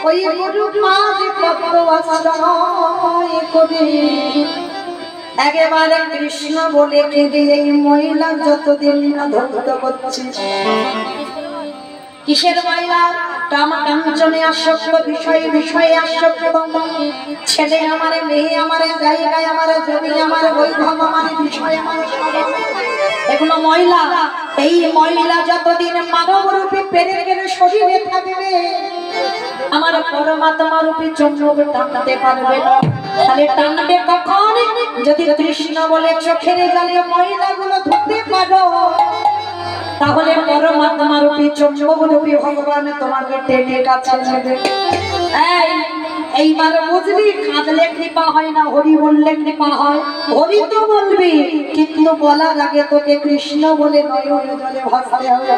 ওই গুরু পাদ পদ্ম আশ্রয় করে একেবারে কৃষ্ণ বলে কেঁদে এই মহিলা যতদিন না ধৌত করছে। কিসের মহিলা? কামকাঞ্চনে আসক্ত, বিষয়ে বিষয়ে আসক্ত। ছেলে আমারে, মেয়ে আমারে, জায়গায় আমারে, জমি আমারে, বৈভব আমারে, বিষয় আমারে, এগুলো মহিলা। এই মহিলা যতদিন মানব রূপে পেরেকের শরীরে থাকবে আমার পরমাত্মা রূপে চন্দ্র টানতে পারবে না। তাহলে টানবে কখন? যদি কৃষ্ণ বলে চোখের জলে মহিলাগুলো ধুতে পারো, তাহলে পরমাত্মা রূপী চম্বক রূপী ভগবান তোমাকে টেনে কাছে নেবে। এইবার বুঝলি, কাঁদলে কৃপা হয় না, হরি বললে কৃপা হয়। হরি তো বলবি, কিন্তু বলার আগে তোকে কৃষ্ণ বলে নয়নে জলে ভাসতে হবে।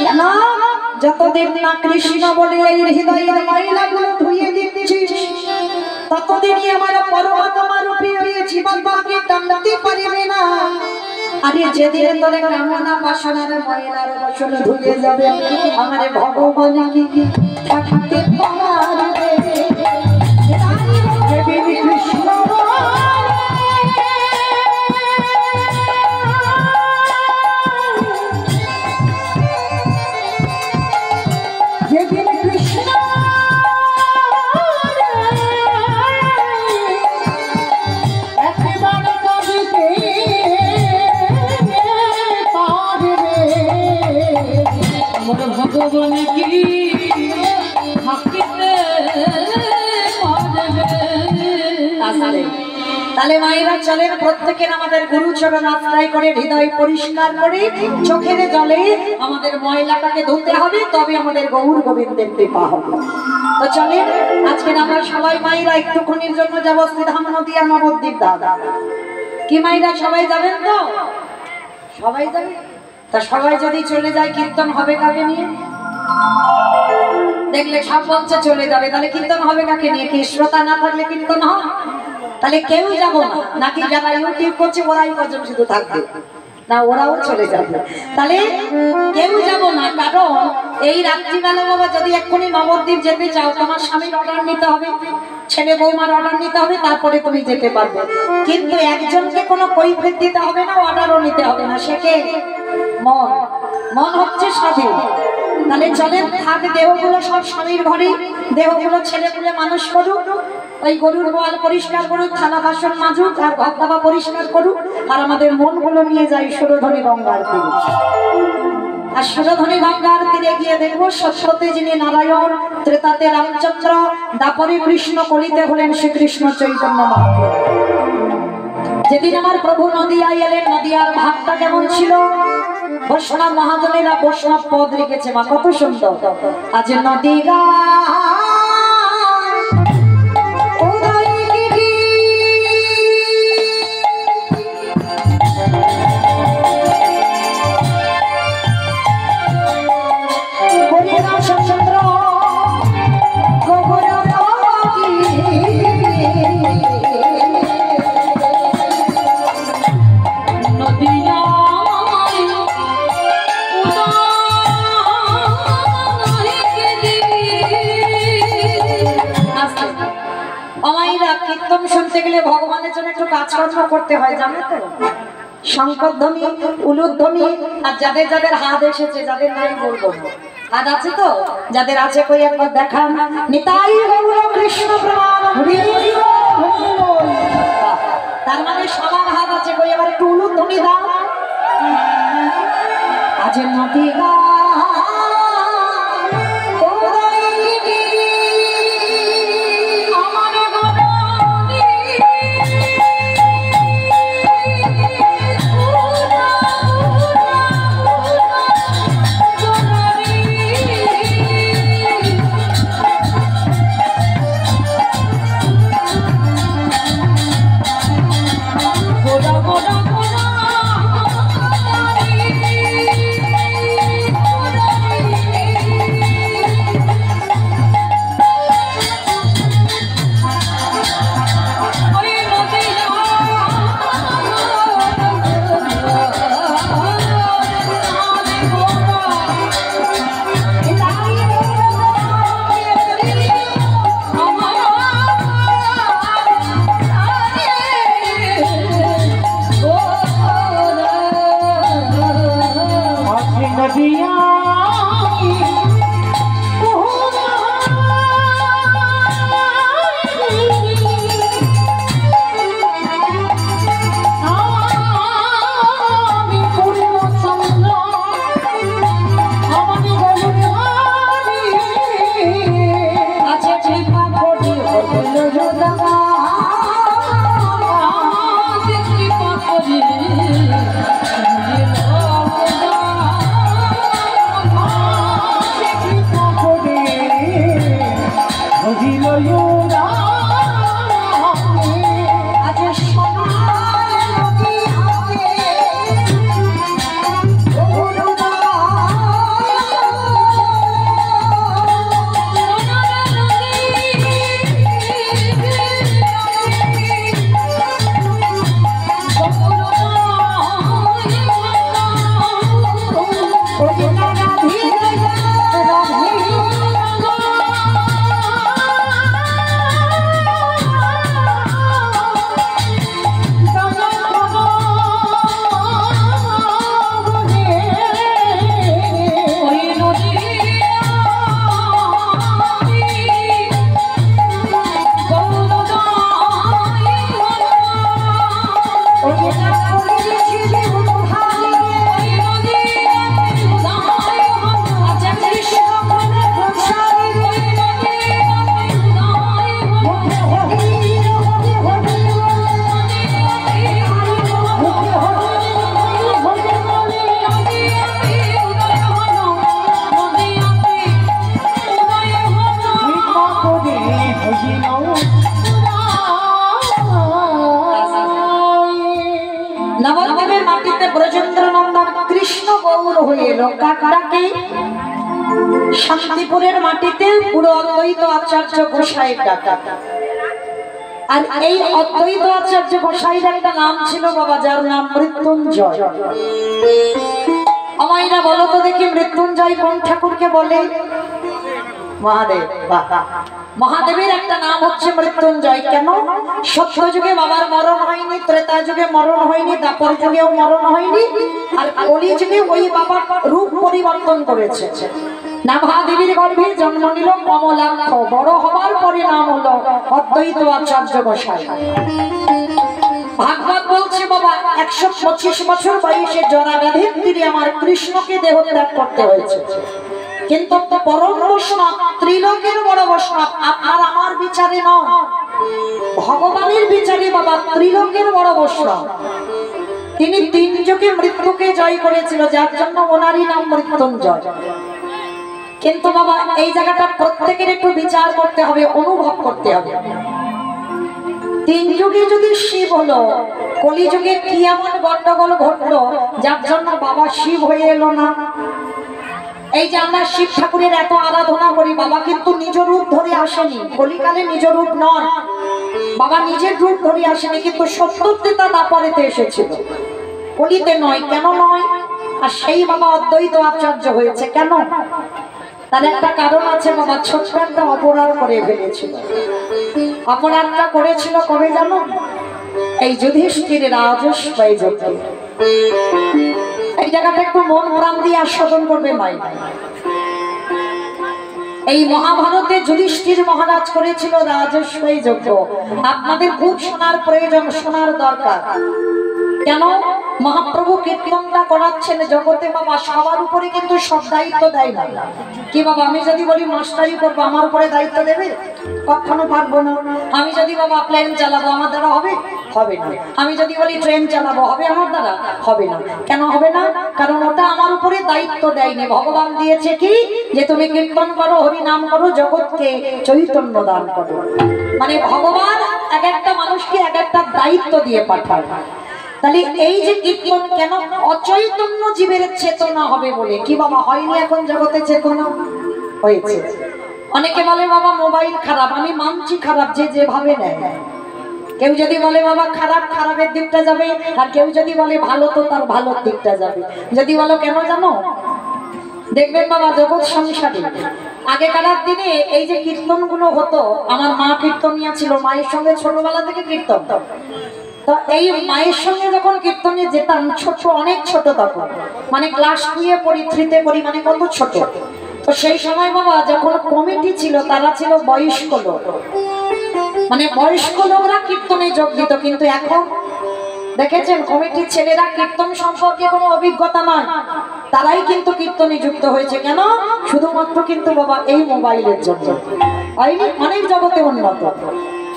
কেন? যতদিন না কৃষ্ণ বলে এই হৃদয়ের ময়লাগুলো ধুয়ে দিচ্ছিস, ততদিনই আমার পরমাত্মা রূপী হয়ে জীবাত্মাকে টানতে পারবে না। আরে যেদিন তোরে কামনা বাসনার ময়লার বসন ধুয়ে যাবে, আমার ভগবান কি থাকতে পারবে? কৃষ্ণ ভগবান কি থাকিতে পারবে? তাহলে মায়েরা চলেন, প্রত্যেকের আমাদের গুরুচরণ আশ্রয় করে হৃদয় পরিষ্কার করে চোখের জলে আমাদের ময়লাটাকে ধুতে হবে, তবে আমাদের গৌর গোবিন্দের কৃপা হবে। তো চলেন, আজকে আমরা সবাই মায়েরা একটুখানির জন্য যাবো শ্রীধাম নদিয়া নবদ্বীপ দাদা। কি মায়েরা সবাই যাবেন তো? সবাই যাবে? তা সবাই যদি চলে যায়, কীর্তন হবে কাকে নিয়ে? দেখলে সব বলছে চলে যাবে, তাহলে কীর্তন হবে কাকে নিয়ে? কি শ্রোতা না থাকলে কীর্তন হয়? তাহলে কেউ যাবো না, নাকি যারা ইউটিউব করছে ওরাই কজন শুধু থাকবে? না, ওরাও চলে যাবে। তাহলে কেউ যাব না, কারণ এই রাত্রিবেলা বাবা যদি এক্ষুনি নবদ্বীপ যেতে চাও, তোমার স্বামীর অর্ডার নিতে হবে, ছেলে বৌমার অর্ডার নিতে হবে, তারপরে তুমি যেতে পারবে। কিন্তু একজনকে কোনো কৈফিয়ত দিতে হবে না, অর্ডারও নিতে হবে না। সে কে? মন। মন হচ্ছে স্বাধীন। তাহলে চলেন, থাক দেহগুলো সব স্বামীর ঘরে, দেহগুলো ছেলেগুলো মানুষ করুক, ওই গরুর গোয়াল পরিষ্কার করুক, থালা বাসন মাজুক, আর ভাত দাবা পরিষ্কার করুক, আর আমাদের মনগুলো নিয়ে যাই সুরধনী গঙ্গার তীরে। আর সুরধনী গঙ্গার তীরে গিয়ে দেখবো সত্যতে যিনি নারায়ণ, ত্রেতাতে রামচন্দ্র, দাপরে কৃষ্ণ, কলিতে হলেন শ্রীকৃষ্ণ চৈতন্য মহাপ্রভু। যেদিন আমার প্রভু নদিয়ায় এলেন, নদিয়ার ভাবটা কেমন ছিল? বৈষ্ণব মহাজনেরা বৈষ্ণব পদ লিখেছে, মা কত সুন্দর। আজ নদিয়া কীর্তন শুনতে গেলে ভগবানের জন্য একটু কাজকর্ম করতে হয়, জানো তো? শঙ্করধ্বনি, উলুধ্বনি, আর যাদের যাদের হাত এসেছে, যাদের নাই বলবো, হাত আছে তো? যাদের আছে কই একবার দেখান। নিতাই গৌর কৃষ্ণ প্রণাম। তার মানে সবার হাত আছে, কই এবার একটু উলুধ্বনি দাও। আজ নদিয়া নবদ্বীপের মাটিতে ব্রজেন্দ্র নন্দন কৃষ্ণ গৌর হয়ে এলো কাকড়াকে শান্তিপুরের মাটিতে পুরো অদ্বৈত আচার্য গোসাইয়ের ডাকা। আর এই অদ্বৈত আচার্য গোসাইয়ের একটা নাম ছিল বাবা, যার নাম মৃত্যুঞ্জয়। আমাইরা বলো তো দেখি মৃত্যুঞ্জয় কোন ঠাকুরকে বলে? মহাদেব। মহাদেবের একটা নাম হচ্ছে মৃত্যুঞ্জয়। কেন? সত্য যুগে বাবার মরণ হয়নি, ত্রেতা যুগে মরণ হয়নি, দ্বাপর যুগেও মরণ হয়নি, আর কলি যুগে ওই বাবা রূপ পরিবর্তন করেছে। নাভাদেবীর গর্ভে জন্ম নিল কমলাক্ষ, বড় হবার পরে নাম হলো অদ্বৈত আচার্য গোসাই। ভাগবত বলছে বাবা 125 বছর বয়সে জরা ব্যাধির তীরে আমার কৃষ্ণকে দেহ ত্যাগ করতে হয়েছে। কিন্তু পরম বৈষ্ণব, ত্রিলোকের বড় বৈষ্ণব, আপনার আমার বিচারে নয়, ভগবানের বিচারে বাবা ত্রিলোকের বড় বৈষ্ণব। তিনি 3 যুগে মৃত্যুকে জয় করেছিল, যার জন্য ওনারই নাম মৃত্যুঞ্জয়। কিন্তু বাবা এই জায়গাটা প্রত্যেকের একটু বিচার করতে হবে, অনুভব করতে হবে। 3 যুগে যদি শিব হলো, কলিযুগে কি এমন গন্ডগোল ঘটলো যার জন্য বাবা শিব হয়ে এলো না? এই যে আমরা শিব ঠাকুরের এত আরাধনা করি, বাবা কিন্তু নিজ রূপ ধরে আসেনি, কলিকালে নিজ রূপ নয়, বাবা নিজের রূপ ধরে আসেনি, কিন্তু 70 ত্রেতা দ্বাপরেতে এসেছিল, কলিতে নয়। কেন নয়? আর সেই বাবা অদ্বৈত আচার্য হয়েছে কেন? তার একটা কারণ আছে বাবা, ছোট্ট একটা অপরাধ করে ফেলেছিল। অপরাধটা করেছিল কবে জানো? এই যুধিষ্ঠির রাজস্বয় যজ্ঞে। এই জায়গাটা একটু মন প্রাণ দিয়ে আস্বাদন করবে মাই। এই মহাভারতে যুধিষ্ঠির মহারাজ করেছিল রাজস্বয় যজ্ঞ। আপনাদের খুব শোনার প্রয়োজন, শোনার দরকার। কেন? মহাপ্রভু কীর্তনটা করাচ্ছেন জগতে বাবা, সবার উপরে কিন্তু সব দায়িত্ব দেয় না। কি বাবা, আমি যদি বলি মাস্টারি করবো, আমার উপরে দায়িত্ব দেবে? কখনো পারবো না। আমি যদি বাবা প্লেন চালাবো, আমার দ্বারা হবে? হবে না। আমি যদি বলি ট্রেন চালাবো, হবে আমার দ্বারা? হবে না। কেন হবে না? কারণ ওটা আমার উপরে দায়িত্ব দেয়নি। ভগবান দিয়েছে কি, যে তুমি কীর্তন করো, হরি নাম করো, জগৎকে চৈতন্য দান করো। মানে ভগবান এক একটা মানুষকে এক একটা দায়িত্ব দিয়ে পাঠায়। তাহলে এই যে কীর্তন, কেন? অচৈতন্য জীবের চেতনা হবে বলে। কি বাবা, হয়নি এখন জগতে চেতনা? হয়েছে। অনেকে বলে বাবা মোবাইল খারাপ, আমি মানছি খারাপ, যে যেভাবে নেয়। কেউ যদি বলে বাবা খারাপ, খারাপের দিকটা যাবে, আর কেউ যদি বলে ভালো, তো তার ভালোর দিকটা যাবে। যদি বলো কেন জানো? দেখবেন বাবা জগৎ সংসারে আগেকার দিনে এই যে কীর্তন গুলো হতো, আমার মা কীর্তনিয়া ছিল, মায়ের সঙ্গে ছোটবেলা থেকে কীর্তন। তো এই মায়ের সঙ্গে যখন কীর্তনে যেতাম, ছোট, অনেক ছোট তখন, মানে ক্লাস 2-এ পড়ি, 3-তে পড়ি, মানে কত ছোট। তো সেই সময় বাবা যখন কমিটি ছিল, তারা ছিল বয়স্ক লোক, মানে বয়স্ক লোকরা কীর্তনে যোগ দিত। কিন্তু এখন দেখেছেন কমিটির ছেলেরা কীর্তন সম্পর্কে কোনো অভিজ্ঞতা নয়, তারাই কিন্তু কীর্তনে যুক্ত হয়েছে। কেন? শুধুমাত্র কিন্তু বাবা এই মোবাইলের জন্য। হয়নি? অনেক জগতে উন্নত,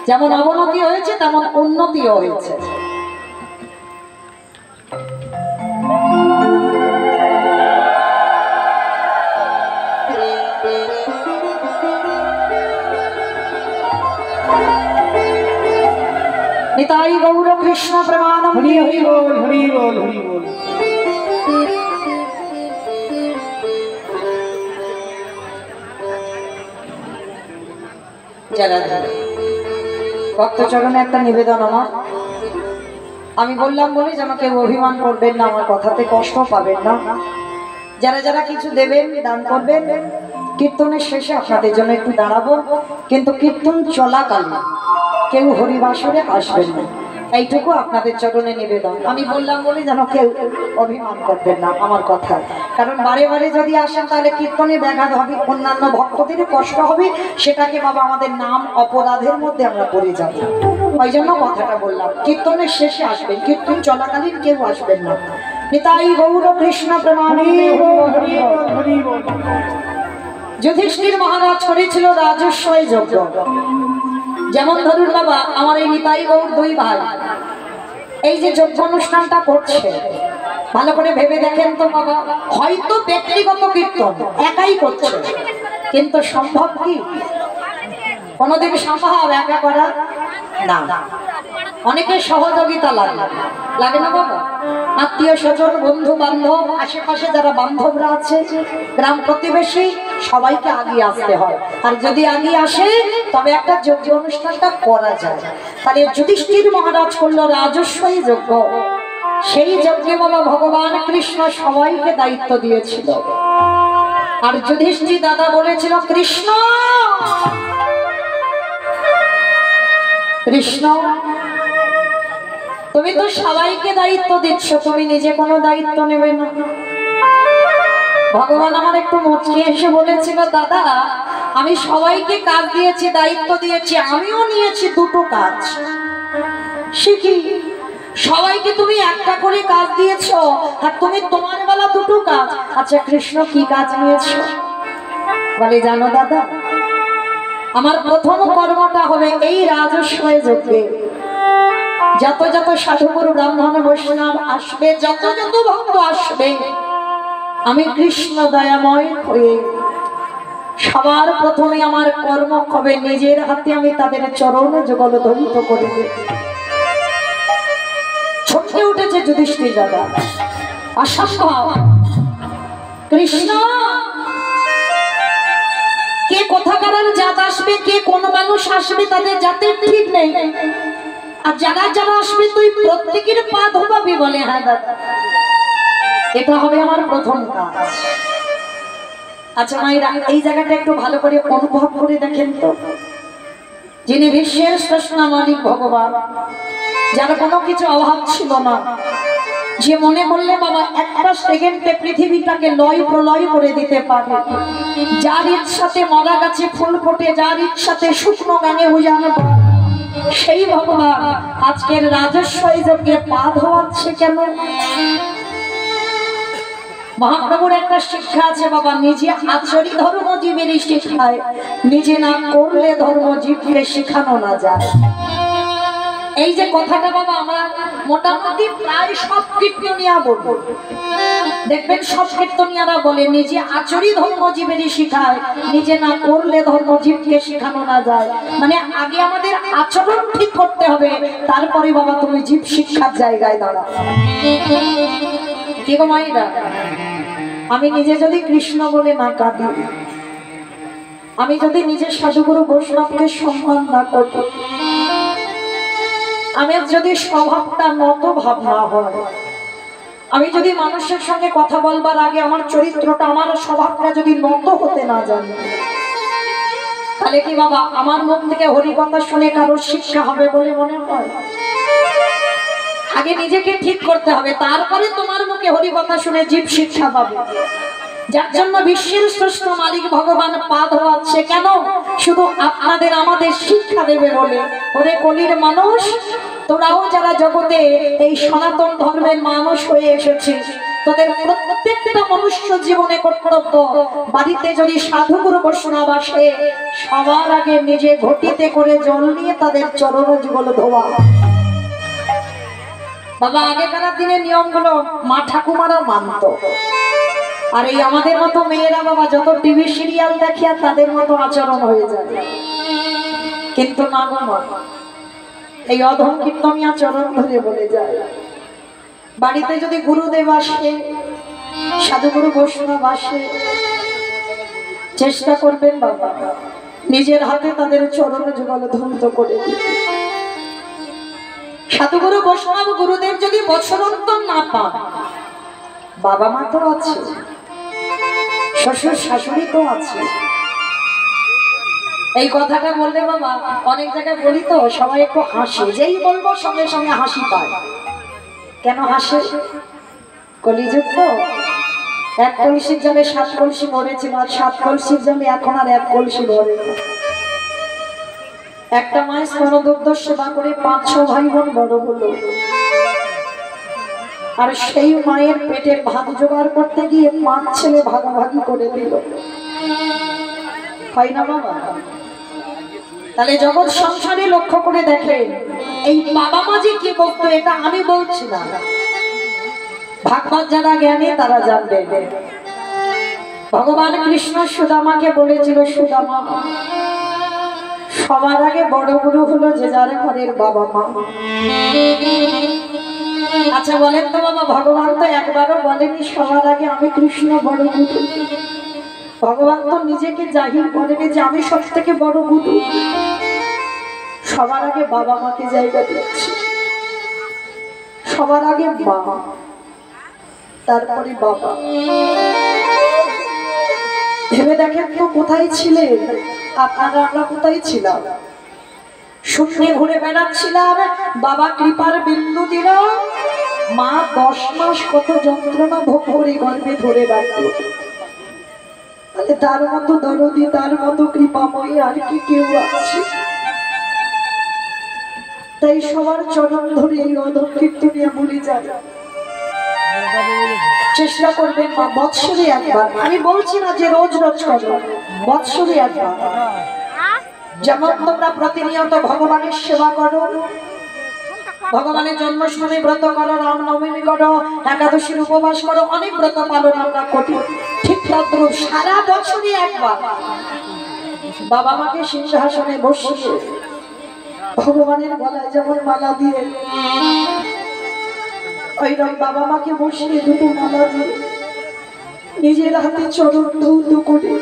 যেমন অবনতি হয়েছে তেমন উন্নতিও হয়েছে। নিতাই গৌর কৃষ্ণ প্রেমানন্দে। হরি বল, হরি বল, হরি বল। ভক্তচরণে একটা নিবেদন আমার, আমি বললাম বলি যেন কেউ অভিমান করবেন না, আমার কথাতে কষ্ট পাবেন না। যারা যারা কিছু দেবেন, দান করবেন, কীর্তনের শেষে আপনাদের জন্য একটু দাঁড়াবো, কিন্তু কীর্তন চলাকালীন কেউ হরিবাসরে আসবেন না, এইটুকু আপনাদের চরণে নিবেদন। আমি বললাম বলে যেন কেউ অভিমান করবেন না আমার কথা, কারণ বারে বারে যদি আসেন তাহলে কীর্তনে ব্যাঘাত হবে, অন্যান্য ভক্তদেরও কষ্ট হবে, সেটাকে বাবা আমাদের নাম অপরাধের মধ্যে আমরা পড়ে যাব। ওই জন্য কথাটা বললাম, কীর্তনের শেষে আসবেন, কীর্তন চলাকালীন কেউ আসবেন না। নিতাই গৌর কৃষ্ণ প্রেমানন্দে। যুধিষ্ঠির মহারাজ করেছিল রাজস্বয় যজ্ঞ। যেমন ধরুন বাবা, আমার এই নিতাই গৌর দুই ভাই এই যে যজ্ঞ অনুষ্ঠানটা করছে, ভালো করে ভেবে দেখেন তো বাবা, হয়তো ব্যক্তিগত কীর্তন একাই করছে, কিন্তু সম্ভব কি কোনোদিন সম্ভব একা করা? না, অনেকের সহযোগিতা লাগে, লাগে না বাবা? আত্মীয় স্বজন, বন্ধু বান্ধব, আশেপাশে যারা বান্ধবরা আছে, গ্রাম প্রতিবেশী, সবাইকে আগিয়ে আসতে হয়। আর যদি আগিয়ে আসে তবে একটা যজ্ঞ অনুষ্ঠানটা করা যায়। তাহলে যুধিষ্ঠির মহারাজ করলো রাজস্বই যজ্ঞ। সেই যজ্ঞে বাবা ভগবান কৃষ্ণ সবাইকে দায়িত্ব দিয়েছিল। আর যুধিষ্ঠির দাদা বলেছিল, কৃষ্ণ কৃষ্ণ তুমি তো সবাইকে দায়িত্ব দিচ্ছ, তুমি নিজে কোনো দায়িত্ব নেবে না। ভগবান আমার একটু মুচকি এসে বলেছিল, দাদা আমি সবাইকে কাজ দিয়েছি, দায়িত্ব দিয়েছি, আমিও নিয়েছি দুটো কাজ। সে কি? সবাইকে তুমি একটা করে কাজ দিয়েছো আর তুমি তোমার বেলা দুটো কাজ। আচ্ছা কৃষ্ণ কি কাজ নিয়েছো? বলে, জানো দাদা, আমার প্রথম কর্মটা হবে এই রাজস্বয় যজ্ঞে যত যত সাধুগুরু ব্রাহ্মণ বৈষ্ণব আসবে, যত যত ভক্ত আসবে, আমি কৃষ্ণ দয়াময় হয়ে সবার প্রথমে আমার কর্ম হবে নিজের হাতে আমি তাদের চরণ যুগল ধরিত করে দেব। ছটকে উঠেছে যুধিষ্ঠির দাদা, অসম্ভব, কৃষ্ণ কে কোথাকার জাত আসবে, কে কোন মানুষ আসবে, তাদের জাতের ঠিক নেই, আর যারা যারা আসবে তুই প্রত্যেকের পা ধোবাবি। বলে, হ্যাঁ দাদা, এটা হবে আমার প্রথম কাজ। আচ্ছা মায়েরা, এই জায়গাটা একটু ভালো করে অনুভব করে দেখেন তো, যিনি বিশ্বের স্রষ্টা মালিক ভগবান, যার কোনো কিছু অভাব ছিল না, যে মনে করলে বাবা একটা সেকেন্ডে পৃথিবীটাকে লয় প্রলয় করে দিতে পারে, যার ইচ্ছাতে মরা গাছে ফুল ফোটে, যার ইচ্ছাতে শুকনো গানে উজান, সেই ভগবান আজকের রাজস্বয় যজ্ঞে পা ধোয়াচ্ছে কেন? মহাপ্রভুর একটা শিক্ষা আছে বাবা, নিজে আচরি ধর্ম জীবেরই শিখায়, নিজে না করলে ধর্ম জীবকে শেখানো না যায়। এই যে কথাটা বাবা আমরা মোটামুটি প্রায় সব কীর্তনিয়া বলবো, দেখবেন সব কীর্তনিয়ারা বলে নিজে আচরি ধর্ম জীবেরই শিখায়, নিজে না করলে ধর্ম জীবকে শেখানো না যায়। মানে আগে আমাদের আচরণ ঠিক করতে হবে, তারপরে বাবা তুমি জীব শিক্ষার জায়গায় দাঁড়াও। কি গো মাইরা, আমি নিজে যদি কৃষ্ণ বলে না কাঁদি, আমি যদি নিজের সাধুগুরু বৈষ্ণবকে সম্মান না করি, আমি যদি স্বভাবটা নত ভাব না হয়, আমি যদি মানুষের সঙ্গে কথা বলবার আগে আমার চরিত্রটা, আমার স্বভাবটা যদি নত হতে না জানি, তাহলে কি বাবা আমার মুখ থেকে হরিকথা শুনে কারোর শিক্ষা হবে বলে মনে হয়? আগে নিজেকে ঠিক করতে হবে, তারপরে তোমার মুখে হরিকথা শুনে জীব শিক্ষা পাবে। যার জন্য বিশ্বের শ্রেষ্ঠ মালিক ভগবান পা ধোয়াচ্ছে কেন? শুধু আপনাদের আমাদের শিক্ষা দেবে বলে। ওরে কলির মানুষ, তোরাও যারা জগতে এই সনাতন ধর্মের মানুষ হয়ে এসেছিস, তোদের প্রত্যেকটা মনুষ্য জীবনে কর্তব্য, বাড়িতে যদি সাধুগুরু বৈষ্ণব আসে, সবার আগে নিজে ঘটিতে করে জল নিয়ে তাদের চরণ যুগল ধোয়া। বাবা আগেকার দিনের নিয়মগুলো মা ঠাকুমারা মানত, আর এই আমাদের মতো মেয়েরা বাবা যত টিভি সিরিয়াল দেখে আর তাদের মতো আচরণ হয়ে যায়। কিন্তু না গো মা, এই অধম কীর্তনী আচরণ ধরে বলে যায়, বাড়িতে যদি গুরুদেব আসে, সাধুগুরু বৈষ্ণব আসে, চেষ্টা করবেন বাবা নিজের হাতে তাদের চরণ যুগল ধৌত করে দিতে। সাধুগুরু বৈষ্ণব গুরুদেব যদি বছরন্তর না পান, বাবা মা তো আছে, শ্বশুর শাশুড়ি তো আছে। এই কথাটা বললে বাবা অনেক জায়গায় বলি তো সবাই একটু হাসে, যেই বলবো সঙ্গে সঙ্গে হাসি পায়। কেন হাসে? কলিযুগ তো, এক কলসির জলে 7 কলসি ভরেছিল, আর 7 কলসির জলে এখন আর 1 কলসি ভরে না। একটা মায়ের স্তনদুগ্ধ সেবা করে 5-6 ভাই বোন বড় হলো, আর সেই মায়ের পেটের ভাত জোগাড় করতে গিয়ে 5 ছেলে ভাগাভাগি করে দিল। হয় না বাবা? তাহলে জগৎ সংসারে লক্ষ্য করে দেখেন, এই বাবা মা যে কি বলতো এটা আমি বলছি না, ভাগবত যারা জ্ঞানী তারা জানবে। ভগবান কৃষ্ণ সুদামাকে বলেছিল, সুদামা সবার আগে বড় গুরু হলো যে যার ঘরের বাবা মা। আচ্ছা বলেন তো বাবা, ভগবান তো একবারও বলেনি সবার আগে আমি কৃষ্ণ বড় গুরু। ভগবান তো নিজেকে জাহির করেনি যে আমি সব থেকে বড় গুরু। সবার আগে বাবা মাকে জায়গা দিচ্ছি, সবার আগে মা, তারপরে বাবা। ভেবে দেখেন তো কোথায় ছিলেন আপনারা, আমরা কোথায় ছিলাম? শূন্যে ঘুরে বেড়াচ্ছিলাম, বাবা কৃপার বিন্দু দিল, মা 10 মাস কত যন্ত্রণা ভোগ করে গর্ভে ধরে রাখলো। তাহলে তার মতো দরদি, তার মতো কৃপাময়ী আর কি কেউ আছে? তাই সবার চরণ ধরে এই অধম কীর্তনিয়া বলে যায়, চেষ্টা করবেন মা বৎসরে একবার, আমি বলছি না যে রোজ রোজ করো, বৎসরে একবার যেমন তোমরা প্রতিনিয়ত ভগবানের সেবা করো, ভগবানের জন্মাষ্টমী ব্রত করো, রামনবমী করো, একাদশীর উপবাস করো, অনেক ব্রত পালন আমরা করি, ঠিক তদ্রূপ সারা বছরই একবার বাবা মাকে সিংহাসনে বসিয়ে ভগবানের গলায় যেমন মালা দিয়ে, ওইরকম বাবা মাকে বসিয়ে 2টো মালা দিয়ে নিজের হাতে চরণ ধৌত করে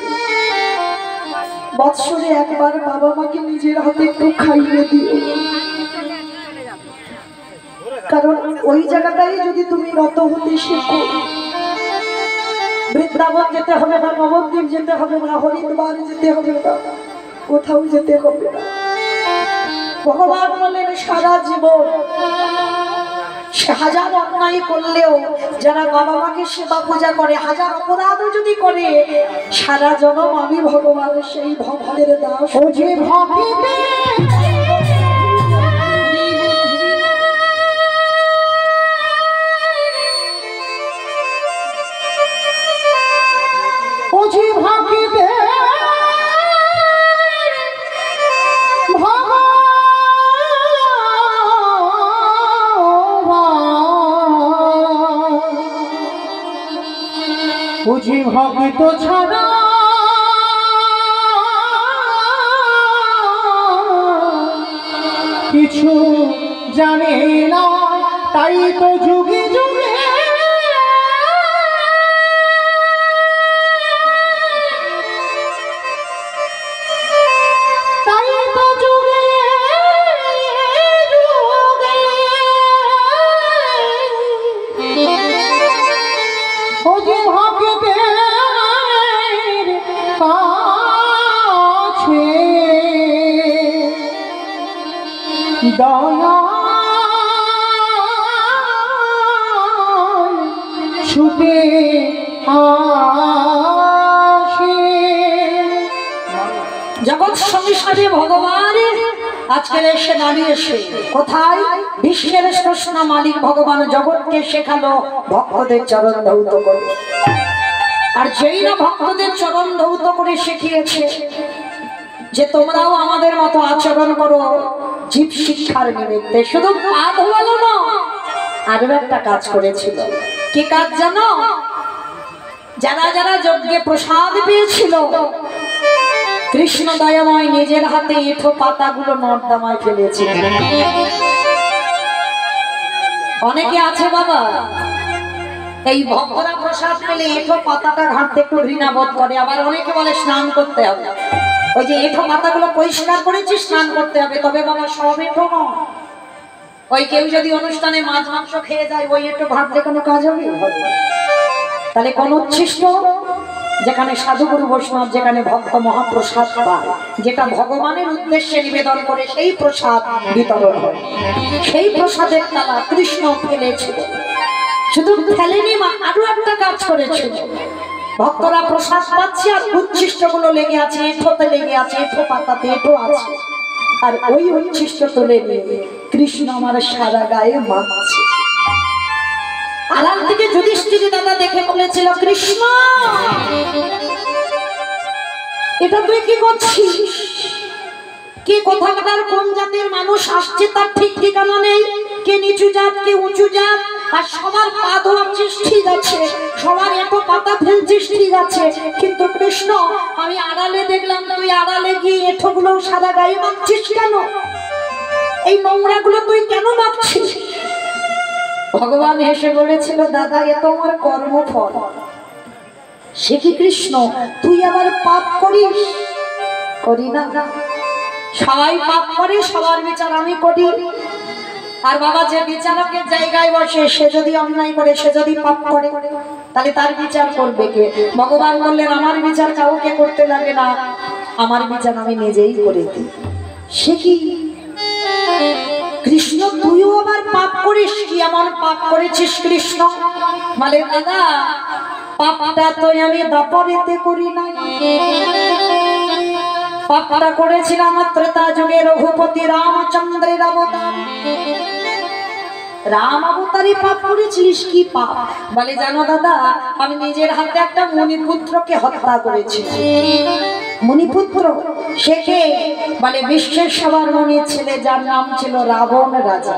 বৎসরে একবার বাবা মাকে নিজের হাতে একটু খাইয়ে দিও। কারণ ওই জায়গাটাই যদি তুমি রত হতে শেখো, বৃন্দাবন যেতে হবে না, নবদ্বীপ যেতে হবে না, হরিদ্বার যেতে হবে না, কোথাও যেতে হবে না। ভগবান বলেন সারা জীবন সে হাজার অন্যায় করলেও যারা বাবা মাকে সেবা পূজা করে, হাজার অপরাধও যদি করে, সারা জনম আমি ভগবানের সেই ভক্তের দাস। ও যে ভক্তে ও যে ভক্তে বুঝি ভক্ত ছাড়া কিছু জানে না, তাই তো যুগে যুগে দয়া ছুটে আসে। জগৎ সংসারে ভগবান আজকের এসে দাঁড়িয়েছে কোথায়? বিশ্বের শ্রেষ্ঠ মালিক ভগবান জগৎকে শেখালো ভক্তদের চরণ ধৌত করে। আর যেই না ভক্তদের চরণ ধৌত করে শিখিয়েছে যে তোমরাও আমাদের মতো আচরণ করো জীব শিক্ষার নিমিত্তে, শুধু পা ধোয়ালো না, আরো একটা কাজ করেছিল। কি কাজ জানো? যারা যারা যজ্ঞে প্রসাদ পেয়েছিল, কৃষ্ণ দয়াময় নিজের হাতে এঁঠো পাতাগুলো নর্দমায় ফেলেছিল। অনেকে আছে বাবা এই ভক্তরা প্রসাদ পেলে এঁঠো পাতাটা ঘাঁটতে একটু ঘৃণা বোধ করে, আবার অনেকে বলে স্নান করতে হবে। ওই যে এঁঠো পাতাগুলো পরিষ্কার করেছি, স্নান করতে হবে। তবে বাবা সব এঁঠো নয়। ওই কেউ যদি অনুষ্ঠানে মাছ মাংস খেয়ে যায়, ওই এঁঠো ঘাঁটলে কোনো কাজ হবে? তাহলে কোন উচ্ছিষ্ট যেখানে সাধুগুরু বৈষ্ণব, যেখানে ভক্ত মহাপ্রসাদ পায়, যেটা ভগবানের উদ্দেশ্যে নিবেদন করে সেই প্রসাদ বিতরণ হয়। সেই প্রসাদের তালা কৃষ্ণ ফেলেছিল। শুধু ফেলেনি মা, আরো একটা কাজ করেছিল। ভক্তরা প্রসাদ পাচ্ছে আর উচ্ছিষ্ট গুলো লেগে আছে, এঁঠোতে লেগে আছে, এঁঠো পাতাতে এঁঠো আছে, আর ওই উচ্ছিষ্ট তুলে নিয়ে কৃষ্ণ আমার সারা গায়ে মাখছে। আড়াল থেকে যুধিষ্ঠির দাদা দেখে বলেছিল, কৃষ্ণ এটা তুই কি করছিস? কে কোথাকার কোন জাতের মানুষ আসছে তার ঠিক ঠিকানা নেই, কে নিচু জাত কে উঁচু জাত, আর সবার পা ধোয়াচ্ছিস ঠিক আছে, সবার এত পাতা ফেলছিস ঠিক আছে, কিন্তু কৃষ্ণ আমি আড়ালে দেখলাম তুই আড়ালে গিয়ে এঁঠো গুলো সাদা গায়ে মাখছিস কেন? এই নোংরা গুলো তুই কেন মাখছিস? ভগবান হেসে বলেছিল, দাদা এ তো আমার কর্মফল। সে কি কৃষ্ণ, তুই আবার পাপ করিস? করি না, সবাই পাপ করে, সবার বিচার আমি করি। আর বাবা যে বিচারকের জায়গায় বসে সে যদি অন্যায় করে, সে যদি পাপ করে, তাহলে তার বিচার করবে কে? ভগবান বললেন, আমার বিচার কাউকে করতে লাগে না, আমার বিচার আমি নিজেই করে দিই। সে কি কৃষ্ণ, তুইও আবার পাপ করিস? কি এমন পাপ করেছিস কৃষ্ণ? বলে, দাদা পাপটা তো আমি দাপরেতে করি না, পাপটা করেছিলাম ত্রেতা যুগে রঘুপতি রামচন্দ্রের অবতার। রাম অবতারে পাপ করেছিলিস? কি পাপ? বলে, জানো দাদা আমি নিজের হাতে একটা মণিপুত্রকে হত্যা করেছি। মণিপুত্র সে কে? বলে, বিশ্বের সবার মনির ছেলে, যার নাম ছিল রাবণ রাজা।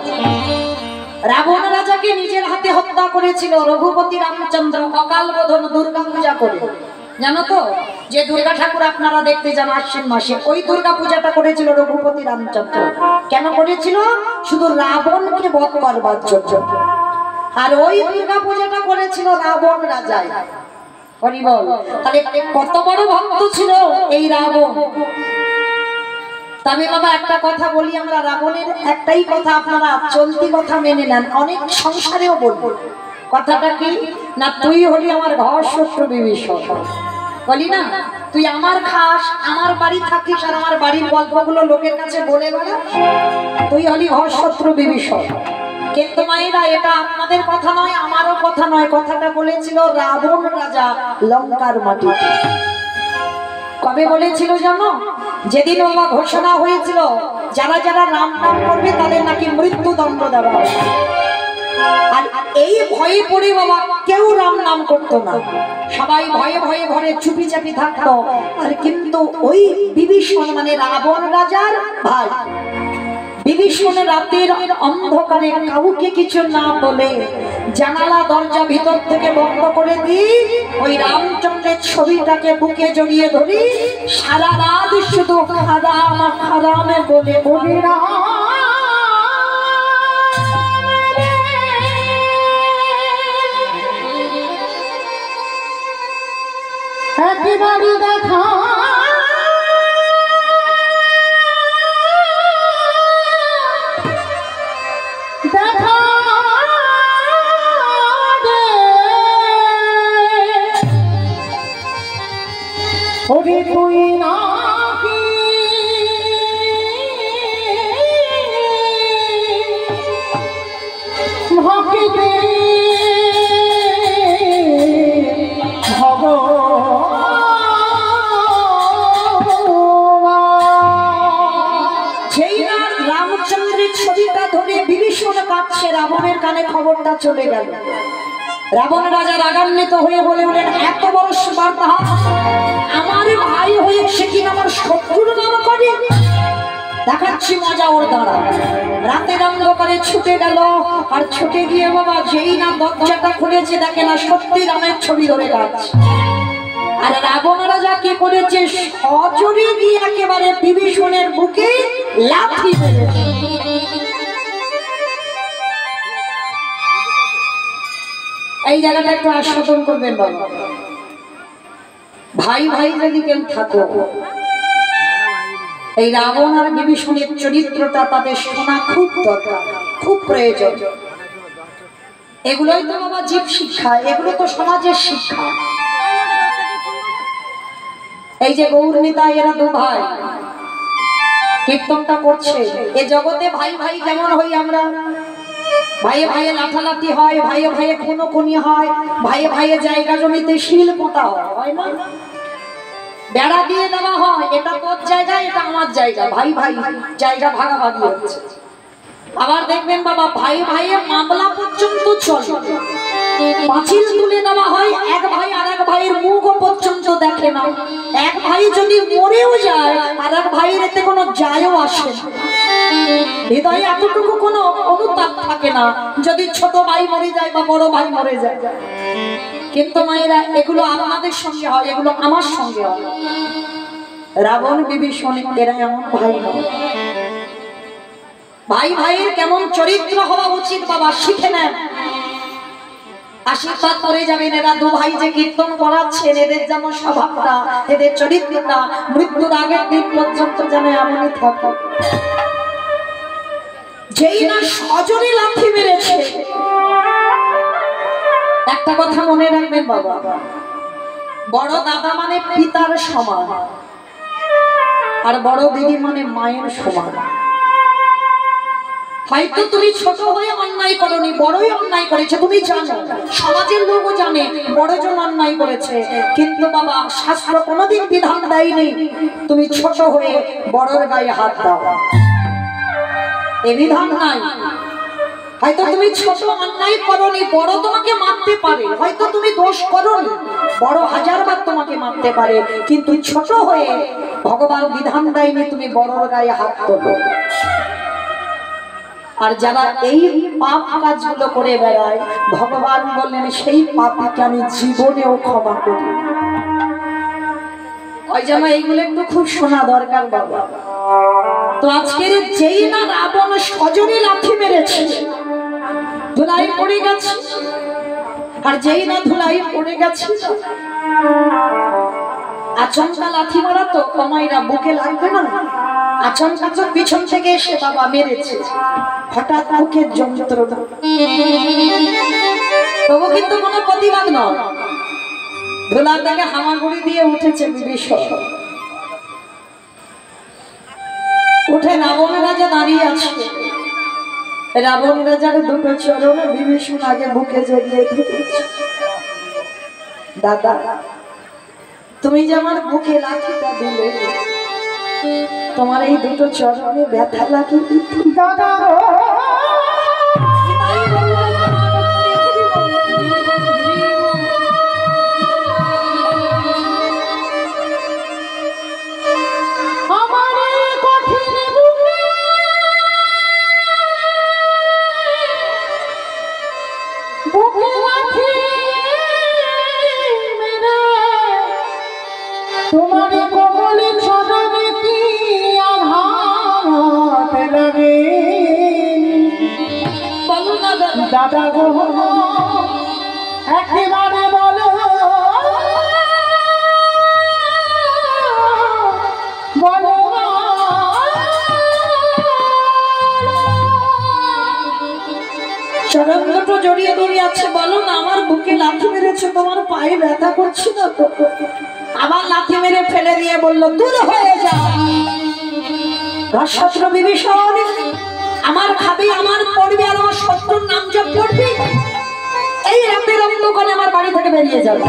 রাবণ রাজাকে নিজের হাতে হত্যা করেছিল রঘুপতি রামচন্দ্র অকাল বোধন দুর্গা পূজা করে। জানো তো যে দুর্গা ঠাকুর আপনারা দেখতে যান আশ্বিন মাসে, ওই দুর্গা পূজাটা করেছিল রঘুপতি রামচন্দ্র। কেন করেছিল? শুধু রাবণকে বধ করবার জন্য। আর ওই দুর্গা পূজাটা করেছিল রাবণ রাজাই। হরি বল। তাহলে কত বড় ভক্ত ছিল এই রাবণ। তবে বাবা একটা কথা বলি, আমরা রাবণের একটাই কথা আপনারা চলতি কথা মেনে নেন, অনেক সংসারেও বলবো। কথাটা কি না, তুই হলি আমার ঘর শত্রু বিভীষণ। বলি না, তুই আমার খাস, আমার বাড়ি থাকিস, আর আমার বাড়ির গল্পগুলো লোকের কাছে বলে বেড়া, তুই হলি ঘর শত্রু বিভীষণ। কিন্তু মায়েরা এটা আপনাদের কথা নয়, আমারও কথা নয়, কথাটা বলেছিল রাবণ রাজা লঙ্কার মাটিতে। কবে বলেছিল জানো? যেদিন বাবা ঘোষণা হয়েছিল যারা যারা রাম নাম করবে তাদের নাকি মৃত্যুদণ্ড দেওয়া হবে। আর এই ভয়ে পড়ে বাবা কেউ রাম নাম করতো না, সবাই ভয়ে ভয়ে ঘরে চুপি চাপি থাকতো। আর কিন্তু ওই বিভীষণ মানে রাবণ রাজার ভাই বিভীষণ রাতের অন্ধকারে কাউকে কিছু না বলে জানালা দরজা ভিতর থেকে বন্ধ করে দিই, ওই রামচন্দ্রের ছবিটাকে বুকে জড়িয়ে ধরি, সারা রাত শুধু খারাম খারামে বলে বলে একেবারে দেখা দেখা ওরে তুই নাকি ভক্তে রাবণের কানে খবরটা চলে গেল। রাবণ রাজা রাগান্বিত হয়ে বলে উঠলেন, এত বড় স্পর্ধা, আমার ভাই হয়ে সে কিনা আমার শত্রুর নাম করে, দেখাচ্ছি মজা ওর দ্বারা। রাতের অন্ধকারে ছুটে গেল, আর ছুটে গিয়ে বাবা যেই না দরজাটা খুলেছে দেখে না সত্যি রামের ছবি ধরে যাচ্ছে। আর রাবণ রাজা কি করেছে, সজোরে গিয়ে একেবারে বিভীষণের বুকে লাথি মেরেছে। এই জায়গাটা একটু আস্বাদন করবেন বাবা। ভাই ভাই যদি কেউ থাকো, এই রাবণ আর বিভীষণের চরিত্রটা তাদের শোনা খুব দরকার, খুব প্রয়োজন। এগুলোই তো বাবা জীব শিক্ষা, এগুলো তো সমাজের শিক্ষা। এই যে গৌরনীতা এরা দু ভাই কীর্তনটা করছে। এ জগতে ভাই ভাই যেমন হই আমরা, ভাইয়ে ভাইয়ে লাঠালাঠি হয়, ভাইয়ে ভাইয়ে খুনোখুনি হয়, ভাইয়ে ভাইয়ে জায়গা জমিতে শিল পোতা হয় না, বেড়া দিয়ে দেওয়া হয়, এটা তোর জায়গা এটা আমার জায়গা, ভাই ভাই জায়গা ভাগাভাগি হচ্ছে। আবার দেখবেন বাবা ভাই ভাইয়ে মামলা পর্যন্ত চলে, পাঁচিল তুলে দেওয়া হয়, এক ভাই আর এক ভাইয়ের মুখও পর্যন্ত দেখে না। এক ভাই যদি মরেও যায় আর এক ভাইয়ের এতে কোনো যায়ও আসে না, হৃদয়ে এতটুকু কোনো অনুতাপ থাকে না যদি ছোট ভাই মরে যায় বা বড় ভাই মরে যায়। কিন্তু মায়েরা এগুলো আপনাদের সঙ্গে হয়, এগুলো আমার সঙ্গে হয়। রাবণ বিভীষণ এরা এমন ভাই নয়। ভাই ভাইয়ের কেমন চরিত্র হওয়া উচিত বাবা শিখে নেন, আশীর্বাদ করে যাবেন। এরা দু ভাই যে কীর্তন করাচ্ছেন এদের যেন স্বভাবটা, এদের চরিত্রটা মৃত্যুর আগের দিন পর্যন্ত যেন এমনই থাকে। যেই না সজনে লাথি মেরেছে, একটা কথা মনে রাখবেন বাবা, বড় দাদা মানে পিতার সমান আর বড় দিদি মানে মায়ের সমান। হয়তো তুমি ছোট হয়ে অন্যায় করনি, বড়ই অন্যায় করেছে, তুমি জানো, সমাজের লোকও জানে বড়জন অন্যায় করেছে, কিন্তু বাবা শাস্ত্র কোনোদিন বিধান দেয়নি তুমি ছোট হয়ে বড়র গায়ে হাত দাও, এ বিধান নাই। হয়তো তুমি ছোট অন্যায় করনি, বড় তোমাকে মারতে পারে, হয়তো তুমি দোষ করনি, বড় হাজারবার তোমাকে মারতে পারে, কিন্তু ছোট হয়ে ভগবান বিধান দেয়নি তুমি বড়র গায়ে হাত তোলো। আর যারা এই পাপ কাজগুলো করে বেড়ায় ভগবান বললেন সেই পাপকে আমি জীবনেও ক্ষমা করি। ওই জন্য এইগুলো একটু খুব শোনা দরকার বাবা। তো আজকের যেই না রাবণ সজনে লাথি মেরেছে ধুলাই পড়ে গেছে, আর যেই না ধুলাই পড়ে গেছে আচমকা লাথি মারা তো কমাইরা বুকে লাগবে না, আচমকা তো পিছন থেকে এসে বাবা মেরেছে, হঠাৎ বুকের যন্ত্রণা, তবু কিন্তু কোনো প্রতিবাদ নয়, ধুলা থেকে হামাগুড়ি দিয়ে উঠেছে বিভীষণ। উঠে রাবণ রাজা দাঁড়িয়ে আছে, রাবণ রাজার দুটো চরণে বিভীষণ আগে বুকে জড়িয়ে ধরেছে। দাদা তুমি যে আমার বুকে লাঠিটা দিলে, তোমার এই দুটো চরণে ব্যথা লাগে দাদা। তোমার কমলে সদনে কি আঘাত লাগে বলো না দাদা গো, একেবারে বলো বলো চরণ দুটো জড়িয়ে জড়িয়ে আছে, বলো না আমার বুকে লাথি মেরেছে, তোমার পায়ে ব্যথা করছে না তো? আবার লাথি মেরে ফেলে দিয়ে বললো দূর হয়ে যা রাজশত্রু বিভীষণ, আমার খাবি আমার পড়বি আর আমার শত্রুর নাম জপ করবি, এই রাতের অন্ধকারে আমার বাড়ি থেকে বেরিয়ে যাবে,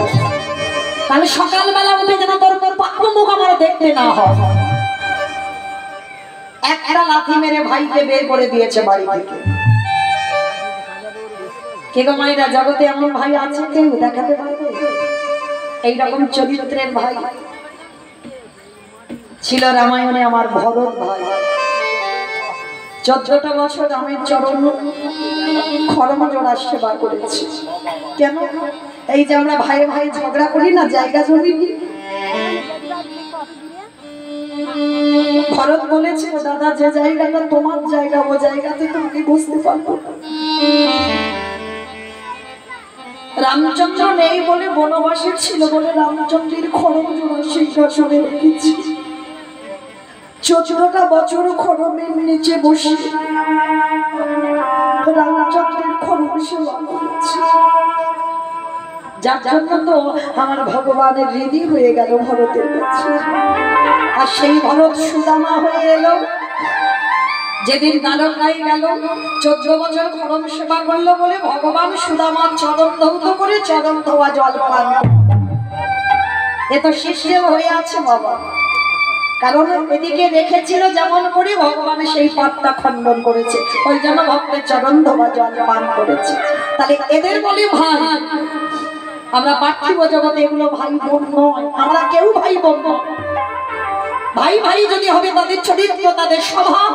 তাহলে সকালবেলা উঠে যেন তোর পাপ মুখ আমার দেখতে না হয়। একটা লাথি মেরে ভাইকে বের করে দিয়েছে বাড়ি থেকে। কে গো মায়েরা, জগতে এমন ভাই আছে কেউ দেখাতে পারবে? এইরকম চরিত্রের ভাই ছিল রামায়ণে আমার ভরত ভাই। 14টা বছর রামের চরণ খরমজোড়া সেবা করেছে। কেন? এই যে আমরা ভাই ভাই ঝগড়া করি না জায়গা জমি, ভরত বলেছে দাদা যে জায়গাটা তোমার জায়গা ও জায়গাতে তুমি বুঝতে পারবো না। রামচন্দ্র নেই বলে বনবাসী ছিল বলে রামচন্দ্রের খড়মজোড়া সিংহাসনে রেখেছি। 14টা বছর খড়মের নিচে বসে রামচন্দ্রের খড়ম সেবা করেছি। যার জন্য তো আমার ভগবানের হৃদয় হয়ে গেল ভরতের কাছে। আর সেই ভরত সুদামা হয়ে এলো। যেদিন দ্বারকায় গেল 14 বছর খরম সেবা করলো বলে ভগবান সুদামার চরণ ধৌত করে চরণ ধোয়া জল পান। এ তো সিস্টেম হয়ে আছে বাবা, কারণ এদিকে রেখেছিল যেমন করে ভগবান সেই পথটা খণ্ডন করেছে, ওই জন্য ভক্তের চরণ ধোয়া জল পান করেছে। তাহলে এদের বলি ভাই, আমরা পার্থিব জগতে এগুলো ভাই বোন নয়, আমরা কেউ ভাই বোন নয়। ভাই ভাই যদি হবে তাদের চরিত্র তাদের স্বভাব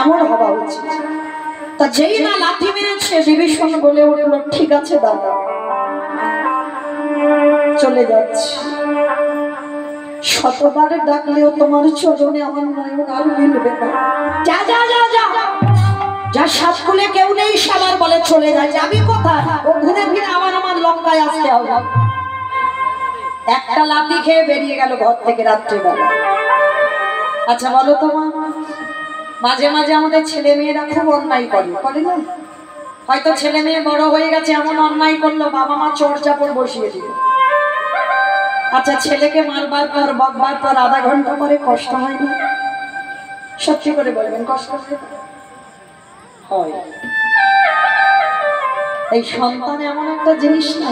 এমন হওয়া উচিত। তা যেই না লাঠি মেরেছে বিভীষণ বলে উঠলো, ঠিক আছে দাদা চলে যাচ্ছে, শতবার ডাকলেও তোমার চরণে আমার নয়ন আর মিলবে না। যা যা যা যা যা, সাত কুলে কেউ নেই সবার বলে চলে যায়, যাবি কোথায়? ও ঘুরে ফিরে আমার লঙ্কায় আসতে হবে। একটা লাঠি খেয়ে বেরিয়ে গেল ঘর থেকে রাত্রেবেলা। আচ্ছা বলো তো মা, মাঝে মাঝে আমাদের ছেলে মেয়েরা খুব অন্যায় করে না? হয়তো ছেলে মেয়ে বড় হয়ে গেছে, এমন অন্যায় করলো বাবা মা চোর চাপড় বসিয়ে দিল। আচ্ছা ছেলেকে মারবার পর বকবার পর আধা ঘন্টা পরে কষ্ট হয় না? সত্যি করে বলবেন কষ্ট হয়? এই সন্তান এমন একটা জিনিস না,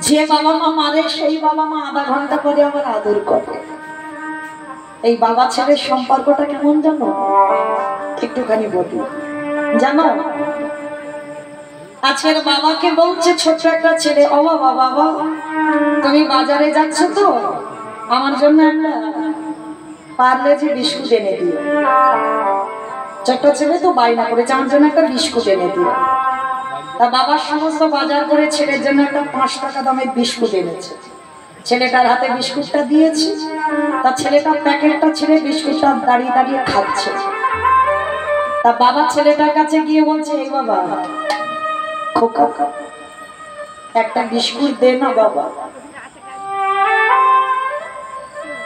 যে বাবা মা মারে সেই বাবা মা আধা ঘন্টা পরে আবার আদর করে। এই বাবা ছেলের সম্পর্কটা কেমন জানো? একটুখানি বলি জানো, আজকের বাবাকে বলছে ছোট্ট একটা ছেলে, ও বাবা বাবা তুমি বাজারে যাচ্ছ তো, আমার জন্য একটা পার্লেজি বিস্কুট এনে দিও। ছোট্ট ছেলে তো বায়না করেছে আমার জন্য একটা বিস্কুট এনে দিও। তা বাবার সমস্ত বাজার করে ছেলের জন্য একটা 5 টাকা দামের বিস্কুট এনেছে। ছেলেটার হাতে বিস্কুটটা দিয়েছি, তা ছেলেটা প্যাকেটটা ছেড়ে বিস্কুটটা দাঁড়িয়ে দাঁড়িয়ে খাচ্ছে। তা বাবা ছেলেটার কাছে গিয়ে বলছে, এই বাবা খোকা একটা বিস্কুট দে না বাবা।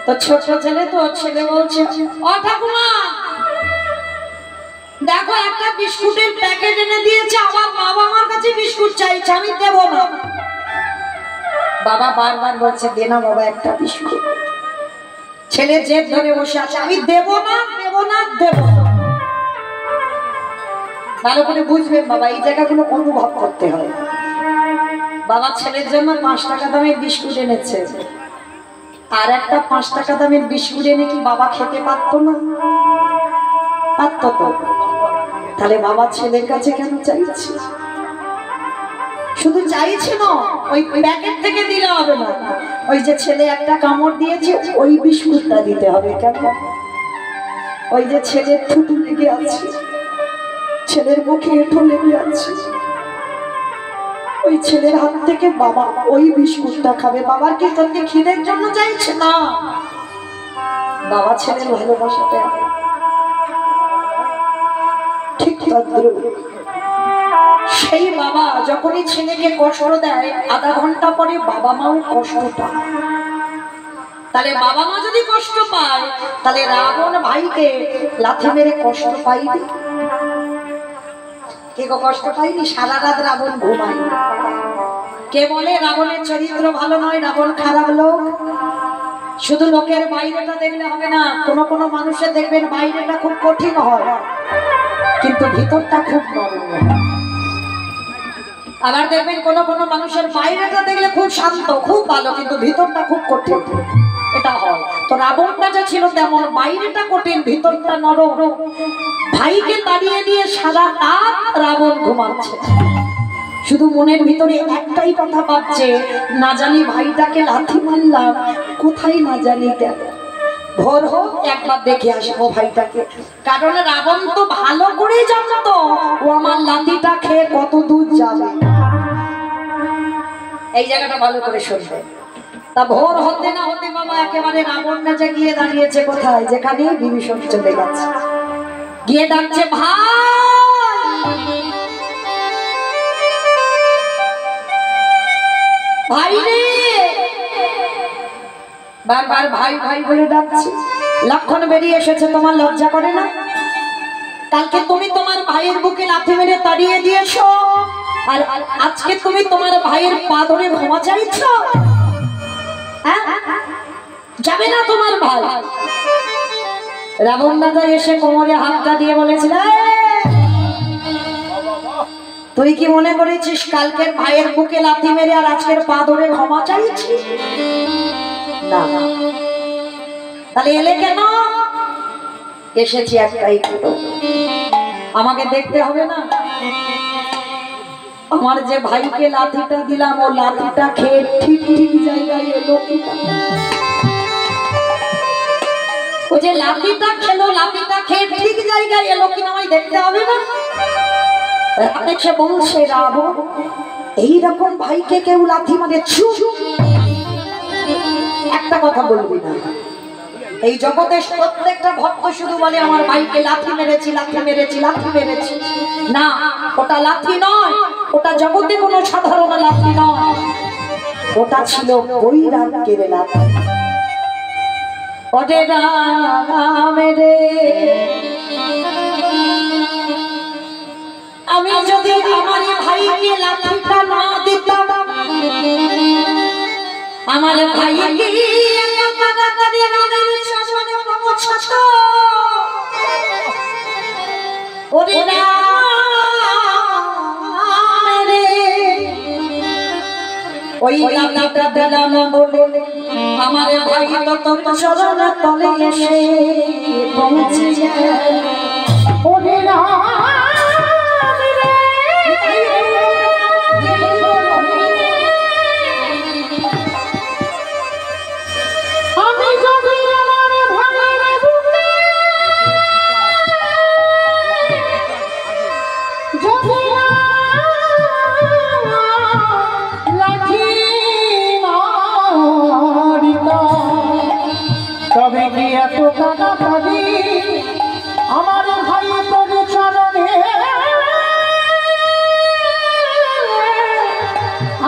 তো ছোট ছেলে তো ছেলে বলছে, ও ঠাকুমা দেখো একটা বিস্কুটের প্যাকেট এনে দিয়েছে, আমার বাবা আমার কাছে বিস্কুট চাইছে, আমি দেবো না। বাবা বারবার বলছে দে না বাবা একটা বিস্কুট। ছেলে জেদ ধরে বসে আছে, আমি দেবো না দেবো না দেবো না। ভালো করে বুঝবেন বাবা, এই জায়গাগুলো অনুভব করতে হয়। বাবা ছেলের জন্য 5 টাকা দামের বিস্কুট এনেছে, আর একটা 5 টাকা দামের বিস্কুট এনে কি বাবা খেতে পারতো না? পারতো তো। তাহলে বাবা ছেলের কাছে কেন চাইছে? শুধু চাইছে না, ওই প্যাকেট থেকে দিলে হবে না, ওই যে ছেলে একটা কামড় দিয়েছে ওই বিস্কুটটা দিতে হবে। কেন? ওই যে ছেলের থুতু লেগে আছে, ছেলের মুখে এঁঠো লেগে আছে, ওই ছেলের হাত থেকে বাবা ওই বিস্কুটটা খাবে। বাবার কি সত্যি খিদের জন্য চাইছে না? বাবা ছেলের ভালোবাসাটা ঠিক তদ্রূপ। সেই বাবা যখনই ছেলেকে কষ্ট দেয় আধা ঘন্টা পরে বাবা মাও কষ্ট পায়। তাহলে বাবা মা যদি কষ্ট পায়, তাহলে রাবণ ভাইকে লাথি মেরে কষ্ট পাইবে? কে কষ্ট পাইনি? সারা রাত রাবণ ঘুমায়। কে বলে রাবণের চরিত্র ভালো নয়, রাবণ খারাপ লোক? শুধু লোকের বাইরেটা দেখলে হবে না, কোন কোন মানুষের দেখবেন বাইরেটা খুব কঠিন হয় কিন্তু ভিতরটা খুব নরম। আবার দেখবেন কোন কোন মানুষের বাইরেটা দেখলে খুব শান্ত খুব ভালো কিন্তু ভিতরটা খুব কঠিন, এটা হয়। তো রাবণটা যে ছিল তেমন, বাইরেটা কঠিন ভিতরটা নরম। ভাইকে তাড়িয়ে দিয়ে সারা রাত রাবণ ঘুমাচ্ছে, শুধু মনের ভিতরে একটাই কথা ভাবছে, না জানি ভাইটাকে লাথি মারলাম কোথায় না জানি গেল, ভোর হোক একবার দেখে আসবো ভাইটাকে। কারণ রাবণ তো ভালো করে জানতো ও আমার লাঠিটা খেয়ে কত দূর যাবে। এই জায়গাটা ভালো করে শুনবে। তা ভোর হতে না হতে বাবা একেবারে রাবণ নেচে গিয়ে দাঁড়িয়েছে কোথায়, যেখানে বিভীষণ চলে গেছে। গিয়ে ডাকছে, ভাই ভাই রে, বারবার ভাই ভাই বলে ডাকছে। লক্ষণ বেরিয়ে এসেছে, তোমার লজ্জা করে না? কালকে তুমি তোমার ভাইয়ের বুকে লাথি মেরে তাড়িয়ে দিয়েছো, আর আজকে তুমি তোমার ভাইয়ের পা ধরে ক্ষমা চাইছো? হ্যাঁ, যাবে না তোমার ভাই? রাবণ দাদা এসে কোমরে হাতটা দিয়ে বলেছিল, তুই কি মনে করেছিস কালকের ভাইয়ের বুকে লাথি মেরে আর আজকের পা ধরে ক্ষমা চাইছিস? না। তাহলে এলে কেন? এসেছি একটাই, আমাকে দেখতে হবে না? আমার যে ভাইকে লাঠিটা দিলাম ও লাঠিটা খেয়ে ঠিক ঠিক জায়গায় এলো কিনা? ও যে লাঠিটা খেলো, লাঠিটা খেয়ে ঠিক জায়গায় এলো কিনা আমায় দেখতে হবে না? সে বলছে, রাবণ এইরকম ভাইকে কেউ লাথি মারে? একটা কথা বলবি না। এই জগতের প্রত্যেকটা ভক্ত শুধু বলে আমার ভাইকে লাথি মেরেছি, লাথি মেরেছি, লাথি মেরেছি। না, ওটা লাথি নয়, ওটা জগতে কোনো সাধারণ লাথি নয়, ওটা ছিল বৈরাগ্যের লাথি। ওরে রাম রে, আমি যদি আমার ভাইকে লাঠিটা না দিতাম, আমার ভাইকে ওরে ওই লাঠিটা দিলাম বলে আমার ভাই তো তোর চরণ তলে এসে পৌঁছে যায়। ওরে তবে কি এত কাটাকাটি আমার ভাই তোর চরণে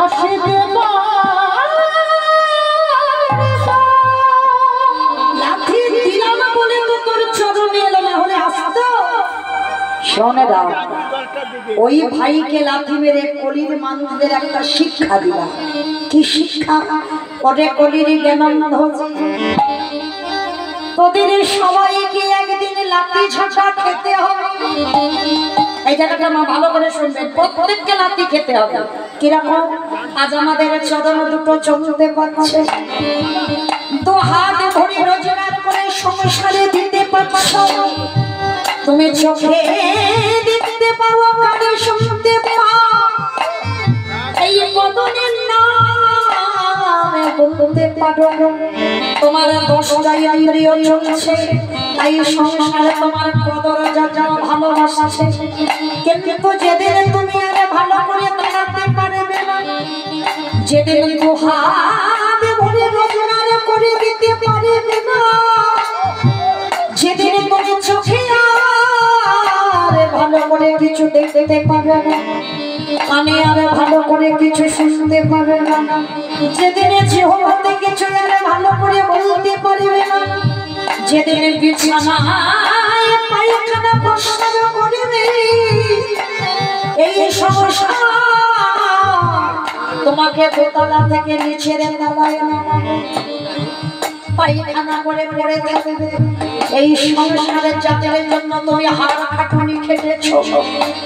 আসিতে লাঠি দিলাম বলে তো তোর চরণে এলো, না হলে আসতো? শোনে দাও, ওই ভাইকে লাথি মেরে কলির মানুষদের একটা শিক্ষা দিলাম। কি শিক্ষা? ওরে কলির জ্ঞানন্ধ, তোদের সবাইকে একদিন লাঠি ঝাঁটা খেতে হবে। এই জায়গাটা মা ভালো করে শুনবেন, প্রত্যেককে লাঠি খেতে হবে। কিরকম? আজ আমাদের চরণ দুটো চলতে পারছে, তো হাত ধরে রোজগার করে সংসারে দিতে পারছ, তুমি চোখে দেখতে পাও, কানে শুনতে পাও, এই বদনের নামে বলতে পারো, তোমার দশটাই ইন্দ্রিয় চলছে, তাই সংসারে তোমার কদর যা ভালোবাসছে। কিন্তু যেদিন তুমি আরে ভালো করে দাঁড়াতে পারবে না, যেদিন দুহাত ভরে রোজগার করে দিতে পারবে না, যেদিন তুমি চোখে আরে ভালো করে কিছু দেখতে পারবে না, কানে আরে ভালো করে কিছু শুনতে পারবে না, যেদিন জিহ্বাতে কিছু আরে ভালো করে বলতে পারবে না, যেদিন বিছানায় পায়খানা প্রস্রাব করবে, এই সমস্যা তোমাকে দোতলা থেকে নিচের তলায় পায়খানা করে পড়ে থাকবে। এই সংসারের জাতের জন্য তুমি হাড় খাটুনি খেটেছো,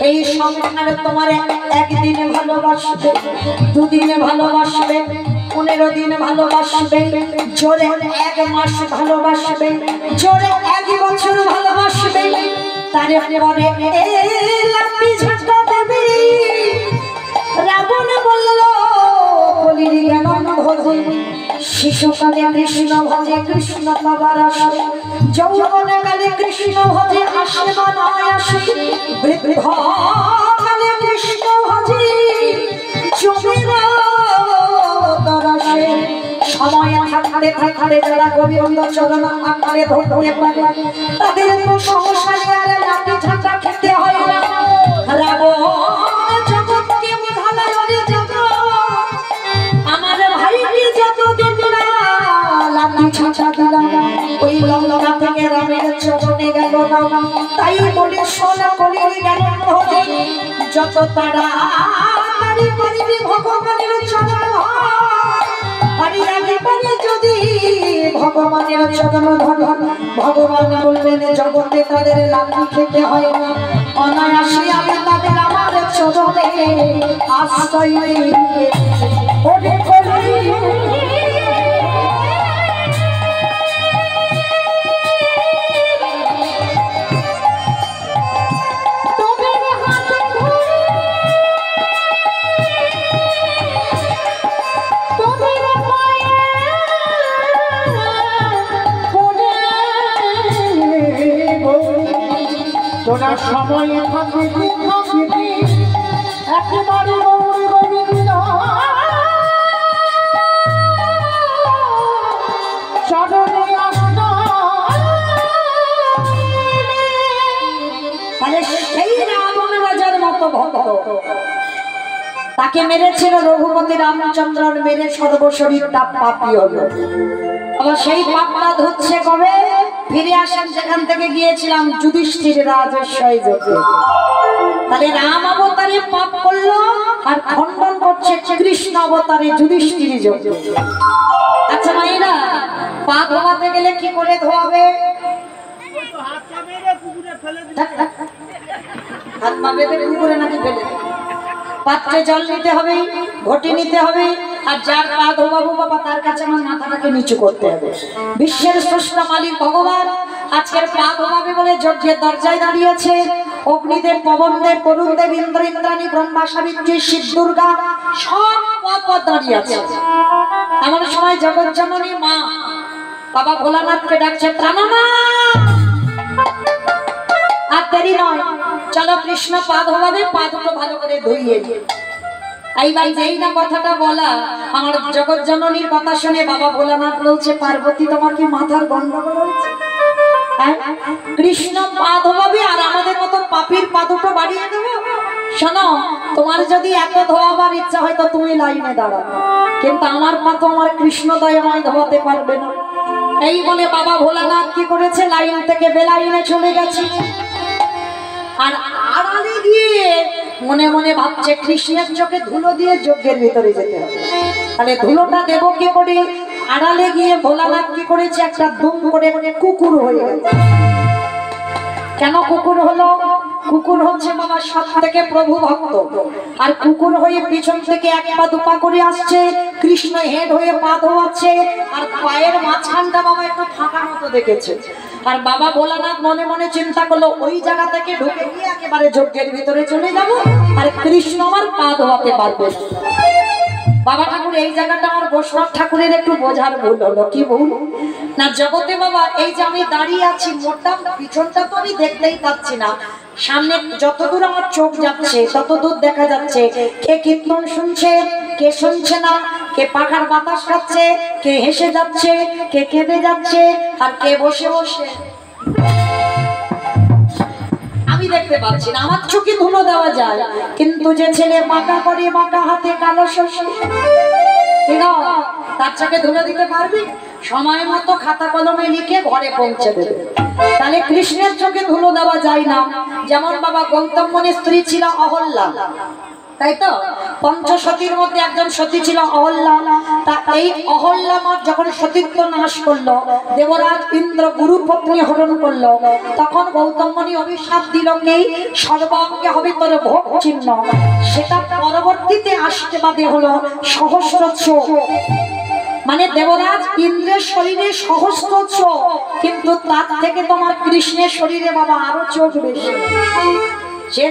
এই সংসারে তোমার একদিনে ভালোবাসবে, দুদিনে ভালোবাসবে, 15 দিন ভালোবাসবে, জোরে 1 মাস ভালোবাসবে, জোরে 1 বছর ভালোবাসবে, তারপরে লাঠি ঝাঁটা দেবে। রাবণ বলল, কলির জ্ঞানন্ধ, শিশুকালে কৃষ্ণ ভজে কৃষ্ণ পাবার আসে, যৌবনকালে কৃষ্ণ ভজে আসে বা নয় আসে, বৃদ্ধকালে কৃষ্ণ ভজে জমের দরসে। সময় থাকতে থাকতে যারা গোবিন্দ চরণ আঁকড়ে ধরতে পারে, তাদের তো সংসারে আর লাঠি ঝাঁটা খেতে হয় না। রাবণ জগৎকে বোঝালো, রে জগৎ, আমার ভাইকে যতদিন না লাঠি ঝাঁটা দিলাম, ওই লঙ্কা থেকে রামের চরণে গেল না। তাই বলে শোনা কলির জ্ঞানন্ধ, যত তারা বাড়ি বাড়ি ভগবানের চরণ বাড়ি বাড়ি যদি ভগবানের চরণ ধরে ভগবান বলবেন জগতে তাদের লাঠি খেতে হয় না, অনায়াসে আমি তাদের আমার চরণে আশ্রয় ওরে করি। তোরা সময় থাকিবি থাকিবি একেবারে গৌর গোবিন্দ চরণে আসনা। তাহলে সেই রাবণ রাজার মতো ভক্ত তাকে মেরেছিল রঘুপতি রামচন্দ্রন, মেরে সর্বশরীরটা পাপী হলো। আবার সেই পাপটা ধরছে কবে? ফিরে আসেন যেখান থেকে গিয়েছিলাম, যুধিষ্ঠির রাজস্বয় যজ্ঞে। তাহলে রাম অবতারে পাপ করলো আর খণ্ডন করছে কৃষ্ণ অবতারে যুধিষ্ঠির যজ্ঞে। আচ্ছা মাইরা, পা ধোয়াতে গেলে কি করে ধোয়াবে? হাত পা বেঁধে পুকুরে নাকি ফেলে? পাত্রে জল নিতে হবে, ঘটি নিতে হবে, আর যার পা ধোবাবো বাবা তার কাছে আমার মাথাটাকে নিচু করতে হবে। বিশ্বের স্রষ্টা মালিক ভগবান আজকের পা ধোবাবে বলে যজ্ঞের দরজায় দাঁড়িয়েছে। অগ্নিদেব, পবনদেব, বরুণদেব, ইন্দ্র, ইন্দ্রাণী, ব্রহ্মা, সাবিত্রী, শিব, দুর্গা সব পদ দাঁড়িয়ে আছে। এমন সময় জগৎ জননী মা বাবা ভোলানাথকে ডাকছে, প্রাণনা আর দেরি নয়, চলো কৃষ্ণ পা ধোবাবে, পা দুটো ভালো করে ধুইয়ে দিয়ে। এইবার যেই না কথাটা বলা, আমার জগৎ জননীর কথা শুনে বাবা ভোলানাথ বলছে, পার্বতী তোমার কি মাথার গন্ডগোল হয়েছে? কৃষ্ণ পা ধোবাবে আর আমাদের মতো পাপীর পা দুটো বাড়িয়ে দেবো? শোনো, তোমার যদি এত ধোয়াবার ইচ্ছা হয় তো তুমি লাইনে দাঁড়াও, কিন্তু আমার পা তো আমার কৃষ্ণ দয়াময় ধোয়াতে পারবে না। এই বলে বাবা ভোলানাথ কি করেছে, লাইন থেকে বেলাইনে চলে গেছে। আর আড়ালে গিয়ে মনে মনে ভাবছে কৃষ্ণের চোখে ধুলো দিয়ে যজ্ঞের ভিতরে যেতে হবে। তাহলে ধুলোটা দেবো কি করে? আড়ালে গিয়ে ভোলানাথ কি করেছে, একটা দুম করে কুকুর হয়ে গেছে। কেন কুকুর হলো? কুকুর হচ্ছে বাবা সব থেকে প্রভু ভক্ত, আর কুকুর হয়ে পিছন থেকে এক পা দুপা করে আসছে, কৃষ্ণ হেড হয়ে পা ধোয়াচ্ছে, আর পায়ের মাঝখানটা বাবা একটু ফাঁকা মতো দেখেছে। আর বাবা ভোলানাথ মনে মনে চিন্তা করলো, ওই জায়গা থেকে ঢুকে গিয়ে একেবারে যজ্ঞের ভিতরে চলে যাব, আর কৃষ্ণ আমার পা ধোয়াতে পারবে। বাবা ঠাকুর এই জায়গাটা আমার বৈষ্ণব ঠাকুরের একটু বোঝার ভুল হলো। কি ভুল? না জগতে বাবা এই যে আমি দাঁড়িয়ে আছি, মোটা পিছনটা তো আমি দেখতেই পাচ্ছি না, সামনে যতদূর আমার চোখ যাচ্ছে ততদূর দেখা যাচ্ছে কে কীর্তন শুনছে, কে শুনছে না, কে পাখার বাতাস খাচ্ছে, কে হেসে যাচ্ছে, কে কেঁদে যাচ্ছে, আর কে বসে বসে আমি দেখতে পাচ্ছি না। আমার চোখে ধুলো দেওয়া যায়, কিন্তু যে ছেলে মাকা করে, মাকা হাতে কালো শস্য, তার চোখে ধুলো দিতে পারবি? সময় মতো খাতা কলমে লিখে ঘরে পৌঁছে দেবে। তাহলে কৃষ্ণের চোখে ধুলো দেওয়া যায় না। যেমন বাবা গৌতম মুনির স্ত্রী ছিল অহল্যা, তাই তো? পঞ্চসতীর মধ্যে একজন সতী ছিল অহল্যা। তা এই অহল্যা মা যখন সতীত্ব নাশ করলো, দেবরাজ ইন্দ্র গুরু পত্নী হরণ করলো, তখন গৌতম মুনি অভিশাপ দিল কি সর্বাঙ্গে হবে তোর ভোগ চিহ্ন। সেটা পরবর্তীতে আসতে বাদে হলো সহস্র চোখ, মানে দেবরাজ ইন্দ্রের শরীরে সহস্র চোখ, কিন্তু তার থেকে তোমার কৃষ্ণের শরীরে বাবা আরো চোখ বেশি। সে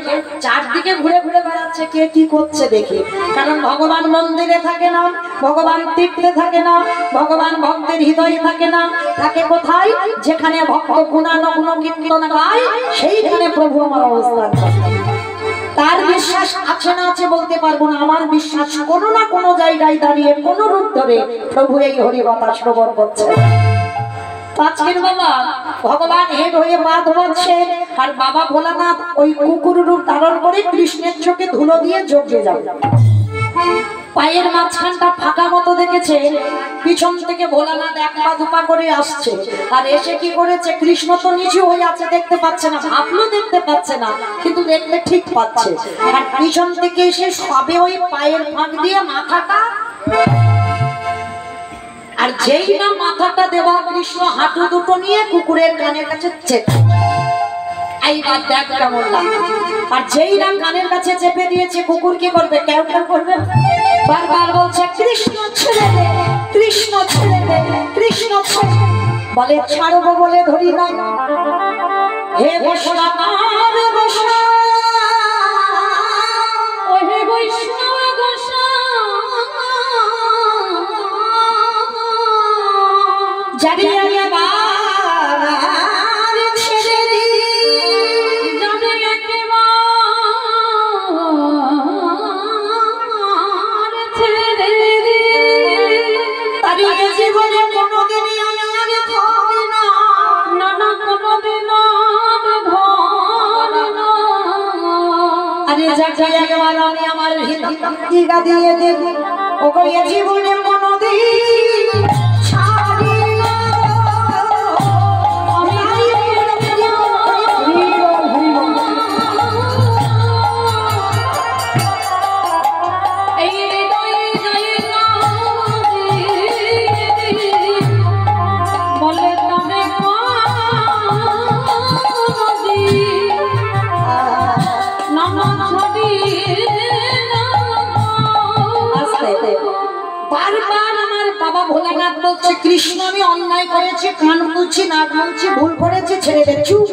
চারদিকে ঘুরে ঘুরে বেড়াচ্ছে কে কি করছে দেখে, কারণ ভগবান মন্দিরে থাকে না, ভগবান তীর্থে থাকে না, ভগবান ভক্তের হৃদয়ে থাকে না, থাকে কোথায়? যেখানে ভক্ত গুণানুগুণ কীর্তন গায় সেইখানে প্রভু আমার অবস্থান করে। তার বিশ্বাস আছে না আছে বলতে পারবো না, আমার বিশ্বাস কোনো না কোনো জায়গায় দাঁড়িয়ে কোনো রূপ ধরে প্রভু এই হরিকথা শ্রবণ করছে। আজকের বাবা ভগবান হেড হয়ে পা ধোয়াচ্ছে, আর বাবা ভোলানাথ ওই কুকুর রূপ ধারণ করে কৃষ্ণের চোখে ধুলো দিয়ে যজ্ঞে যাবে। পায়ের মাঝখানটা ফাঁকা মতো দেখেছে, পিছন থেকে ভোলানাথ এক পা দুপা করে আসছে, আর এসে কি করেছে, কৃষ্ণ তো নিচু হয়ে আছে, দেখতে পাচ্ছে না, ভাবলো দেখতে পাচ্ছে না, কিন্তু দেখতে ঠিক পাচ্ছে, আর পিছন থেকে এসে সবে ওই পায়ের ফাঁক দিয়ে মাথাটা, আর যেই না মাথাটা দেওয়া কৃষ্ণ হাঁটু দুটো নিয়ে কুকুরের কানের কাছে চেপে, এইবার দেখ কেমন লাগে। আর যেই না কানের কাছে চেপে দিয়েছে, কুকুর কি করবে, কেউ কেউ করবে, বারবার বলছে কৃষ্ণ ছেড়ে দে, কৃষ্ণ ছেড়ে দে, কৃষ্ণ ছেড়ে দে। বলে ছাড়বো বলে ধরি না, হে বৈষ্ণব হে বৈষ্ণব, ও হে বৈষ্ণব জানিয়ে ছেড়ে দি, জীবনে কোনোদিনই আমি আগে ধরি না, না না কোনোদিন ধরি না, আরে যাকে একবার আমি আমার হৃদয়টা দিয়ে দেব, ওকে জীবনে কোনোদিন ছাড়ি না। বারবার আমার বাবা ভোলানাথ বলছে কৃষ্ণ আমি অন্যায় করেছি, কান মুলছি, নাক মুলছি, ভুল করেছি, ছেড়ে দে। চুপ।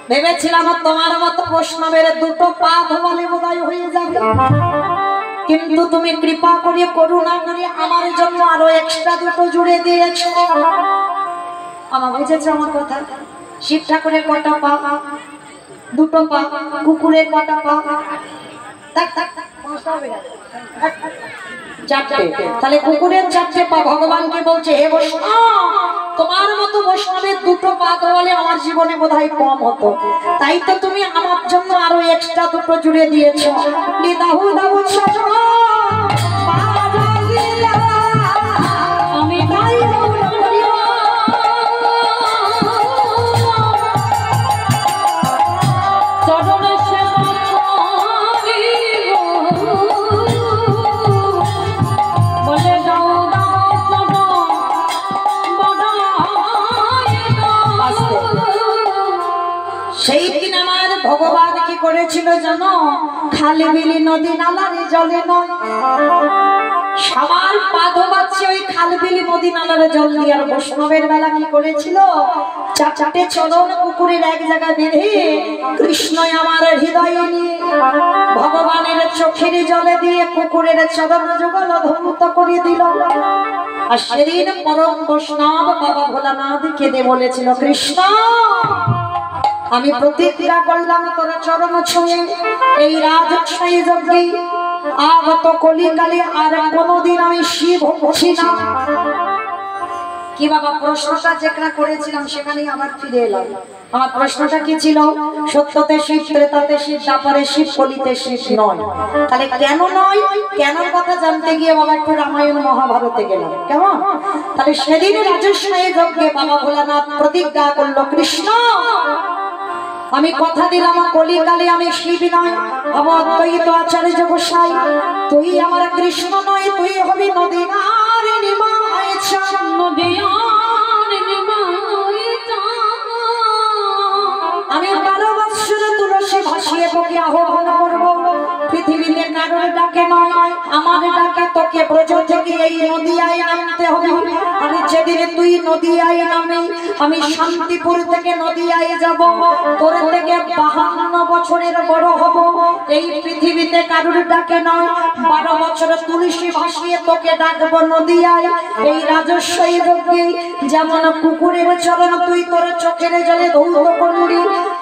ভেবেছিলাম তোমার মতো বৈষ্ণবের দুটো পা ধোয়ালে বোধহয় হয়ে যাবে, কিন্তু তুমি কৃপা করে করুণা করে আমার জন্য আরো এক্সট্রা দুটো জুড়ে দিয়েছো। আমার বুঝেছে আমার কথা? শিব ঠাকুরের কটা পা? দুটো পা। কুকুরের কটা পা? চারটে। তাহলে কুকুরের চারটে পা। ভগবানকে বলছে হে বৈষ্ণব, তোমার মতো বৈষ্ণবের দুটো পা ধোয়ালে আমার জীবনে বোধহয় কম হতো, তাই তো তুমি আমার জন্য আরো এক্সট্রা দুটো জুড়ে দিয়েছো। দাহু দাহু আমি সেই দিন আমার ভগবান কি করেছিল জানো? খালি বিলি নদী নালার জলে নয়, সবার পা ধোয়াচ্ছে ওই খালবিলি নদী নালার জল দিয়ে। আর বৈষ্ণবের বেলা কি করেছিল? চারটে চরণ কুকুরের এক জায়গায় বেঁধে কৃষ্ণ আমার হৃদয়ে নিয়ে ভগবানের চোখের জলে দিয়ে কুকুরের চরণ যুগল ধৌত করে দিল। আর সেদিন পরম বৈষ্ণব বাবা ভোলানাথ কেঁদে বলেছিল, কৃষ্ণ আমি প্রতিজ্ঞা করলাম তোর চরণ ছুঁয়ে এই রাজশাহী যজ্ঞে আগত কলিকালে আর কোনোদিন আমি শিব হচ্ছি না। কি বাবা, প্রশ্নটা যেখানে করেছিলাম সেখানেই আবার ফিরে এলাম। আমার প্রশ্নটা কি ছিল? সত্যতে শিব, ত্রেতাতে শিব, তারপরে শিব, কলিতে শিব নয়। তাহলে কেন নয়, কেন কথা জানতে গিয়ে বাবা একটু রামায়ণ মহাভারতে গেলাম। কেমন? তাহলে সেদিন রাজশাহী যজ্ঞে বাবা ভোলানাথ প্রতিজ্ঞা করলো, কৃষ্ণ আমি কথা দিলাম কলিকালে আমি শিব নয়, আমার অদ্বৈত আচার্য গোসাই, তুই আমার কৃষ্ণ নয়, তুই হবি নদীনার নিমায় চাঁদ, নদীয়ার নিমায় চাঁদ। আমি 12 বৎসর তুলসী ভাসিয়ে তোকে আহ্বান করবো, পৃথিবীতে কারোর ডাকে নয়, আমার ডাকে তোকে ব্রজ থেকে এই নদীয়ায় নামতে হবে। আর যেদিন তুই নদীয়ায় নামে আমি শান্তিপুর থেকে নদীয়ায় যাব, তোর থেকে 52 বছরের বড় হব। এই পৃথিবীতে কারোর ডাকে নয়, 12 বছর তুলসী ভাসিয়ে তোকে ডাকবো নদীয়ায়। এই রাজস্বই যজ্ঞে যেমন কুকুরের চরণ তুই তোর চোখের জলে ধৌত করলি,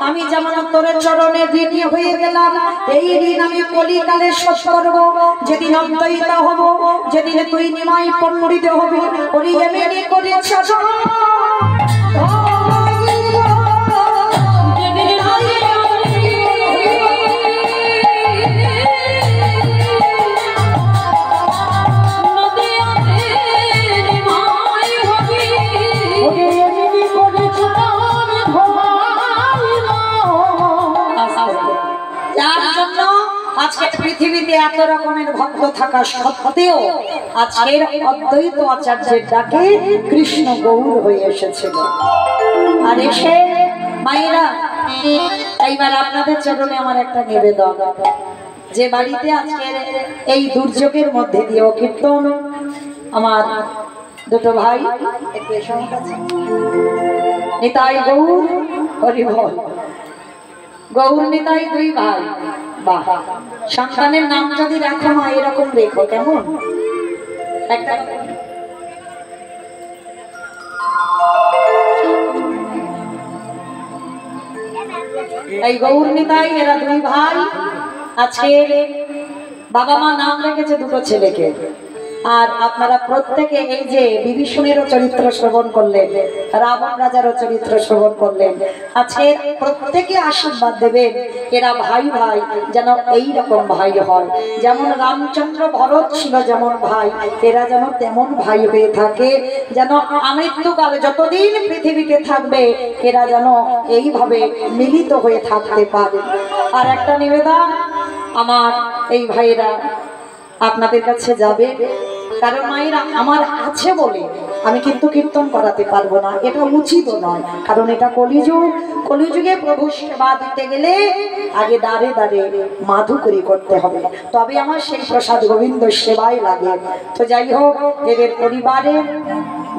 আমি যেমন তোর চরণে ঋণী হয়ে গেলাম। এই ঋণ আমি কলিকালে শোধ করব। যেদিন অদ্বৈত হব, যেদিন তুই নিমাই পণ্ডিত হবি, ওই এমনি করেছ আজকে পৃথিবীতে এত রকমের ভক্ত থাকা সত্ত্বেও আজকের অদ্বৈত আচার্যের ডাকে কৃষ্ণ গৌর হয়ে এসেছিল। আর এসে মায়েরা, এইবার আপনাদের চরণে আমার একটা নিবেদন, যে বাড়িতে আজকের এই দুর্যোগের মধ্যে দিয়েও কীর্তন আমার দুটো ভাই নিতাই গৌর হরিবল, গৌর নিতাই দুই ভাই, বাহ, সন্তানের নাম যদি রাখো মা এরকম রেখো, কেমন? একটা এই গৌর নিতাই এরা দুই ভাই আজকে বাবা মা নাম রেখেছে দুটো ছেলেকে। আর আপনারা প্রত্যেকে এই যে বিভীষণেরও চরিত্র শ্রবণ করলেন, রাবণ রাজারও চরিত্র শ্রবণ করলেন, আজকে প্রত্যেকে আশীর্বাদ দেবেন এরা ভাই ভাই যেন এই রকম ভাই হয়, যেমন রামচন্দ্র ভরত ছিল যেমন ভাই, এরা যেন তেমন ভাই হয়ে থাকে, যেন আমৃত্যুকালে যতদিন পৃথিবীতে থাকবে এরা যেন এইভাবে মিলিত হয়ে থাকতে পারে। আর একটা নিবেদন, আমার এই ভাইরা আপনাদের কাছে যাবে, কারণ মায়েরা আমার আছে বলে আমি কিন্তু কীর্তন করাতে পারবো না, এটা উচিত নয়, কারণ এটা কলিযুগ। কলিযুগে প্রভু সেবা দিতে গেলে আগে দাঁড়ে দাঁড়ে মাধুকরি করতে হবে, তবে আমার সেই প্রসাদ গোবিন্দ সেবায় লাগে। তো যাই হোক, এদের পরিবারে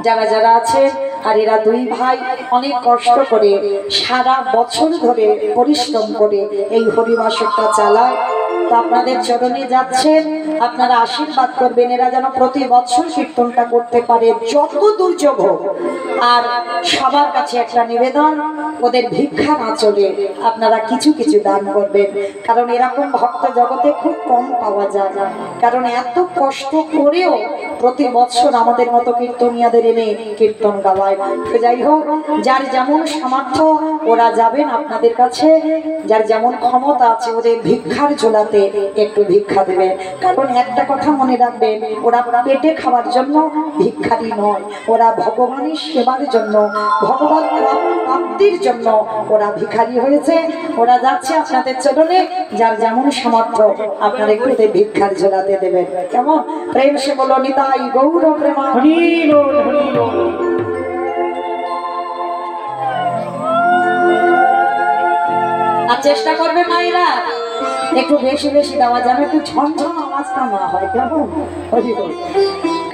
যারা যারা আছে, আর এরা দুই ভাই অনেক কষ্ট করে সারা বছর ধরে পরিশ্রম করে এই হরিবাসরটা চালায়। তো আপনাদের চরণে যাচ্ছেন, আপনারা আশীর্বাদ করবেন এরা যেন প্রতি বছর কীর্তনটা করতে পারে যত দুর্যোগ হোক। আর সবার কাছে একটা নিবেদন, ওদের ভিক্ষা না চলে আপনারা কিছু কিছু দান করবেন, কারণ এরকম ভক্ত জগতে খুব কম পাওয়া যায়, কারণ এত কষ্ট করেও প্রতি বছর আমাদের মতো কীর্তনিয়াদের এনে কীর্তন গাওয়ায়। তো যাই হোক, যার যেমন সামর্থ্য ওরা যাবেন আপনাদের কাছে, যার যেমন ক্ষমতা আছে ওদের ভিক্ষার ঝোলাতে একটু ভিক্ষা দেবে, কারণ একটা কথা মনে রাখবেন, ওরা পেটে খাওয়ার জন্য ভিক্ষারি নয়, ওরা ভগবানের সেবার জন্য, ভগবান প্রাপ্তির জন্য ওরা ভিখারি হয়েছে। ওরা যাচ্ছে আপনাদের চরণে, যার যেমন সামর্থ্য আপনারা একটু ভিক্ষার ঝোলাতে দেবেন, কেমন? প্রেম সে বলো নিতাই গৌর প্রেমা হরি বল, হরি বল। আর চেষ্টা করবে মায়েরা একটু বেশি বেশি দেওয়া, যেন একটু ঝনঝন আওয়াজটা না হয়, কেমন? হরি বল।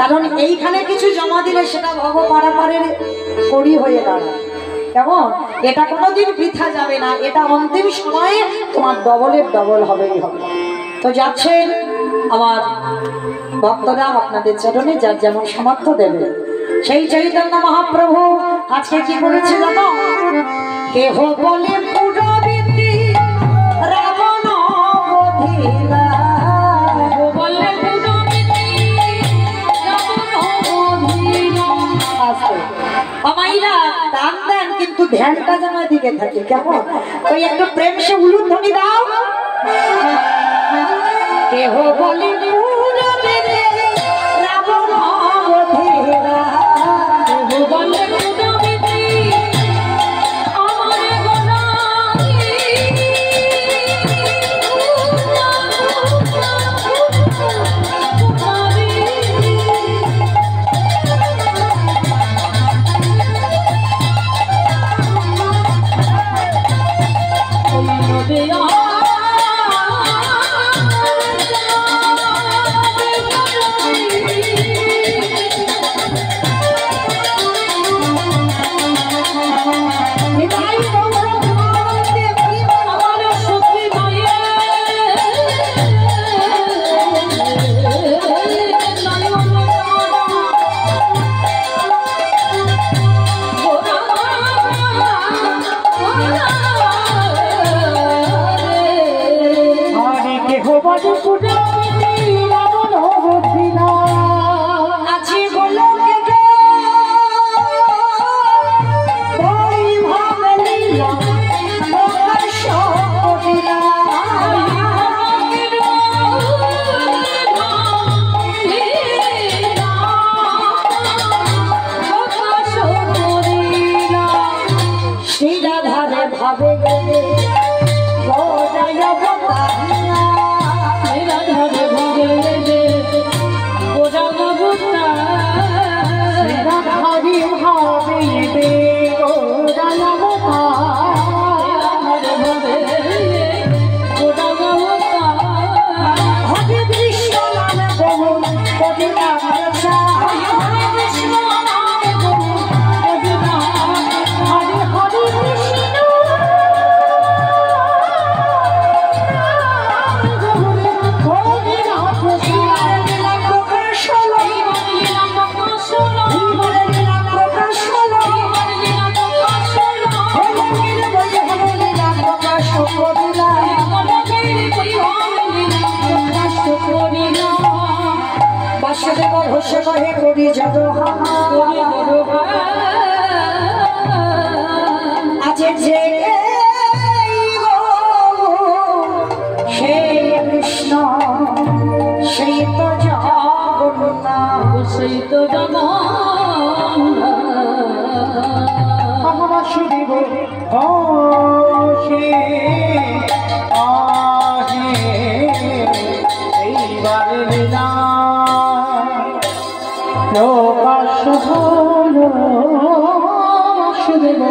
কারণ এইখানে কিছু জমা দিলে সেটা ভগপারাপারের কড়ি হয়ে দাঁড়ায়, কেমন? এটা কোনোদিন বৃথা যাবে না, এটা অন্তিম সময়ে তোমার ডবলের ডবল হবেই হবে। তো যাচ্ছেন আমার ভক্তরা আপনাদের চরণে, যার যেমন সামর্থ্য দেবে। সেই চৈতন্য মহাপ্রভু আজকে কি করেছে জানো? কেহ বলে পুরবিন্দি রাবণ বধিলা, বলে পুরবিন্দি রাবণ বধিলা। আমাইরা দান দেন, কিন্তু ধ্যানটা যেন দিকে থাকে, কেমন? ওই একটু প্রেম সে উলুধ্বনি দাও। কেহ বলে পুরবিন্দি রাবণ বধিলা, কেহ বলে পুরবিন্দি আমার গোলামি। ভাবে গেলে বসে কহে করি যত আছে যে সেই কৃষ্ণ সেই তো জগন্নাথ সেই তো আমার শিব সে আহে এইবার লীলা প্রকাশ হলো শিব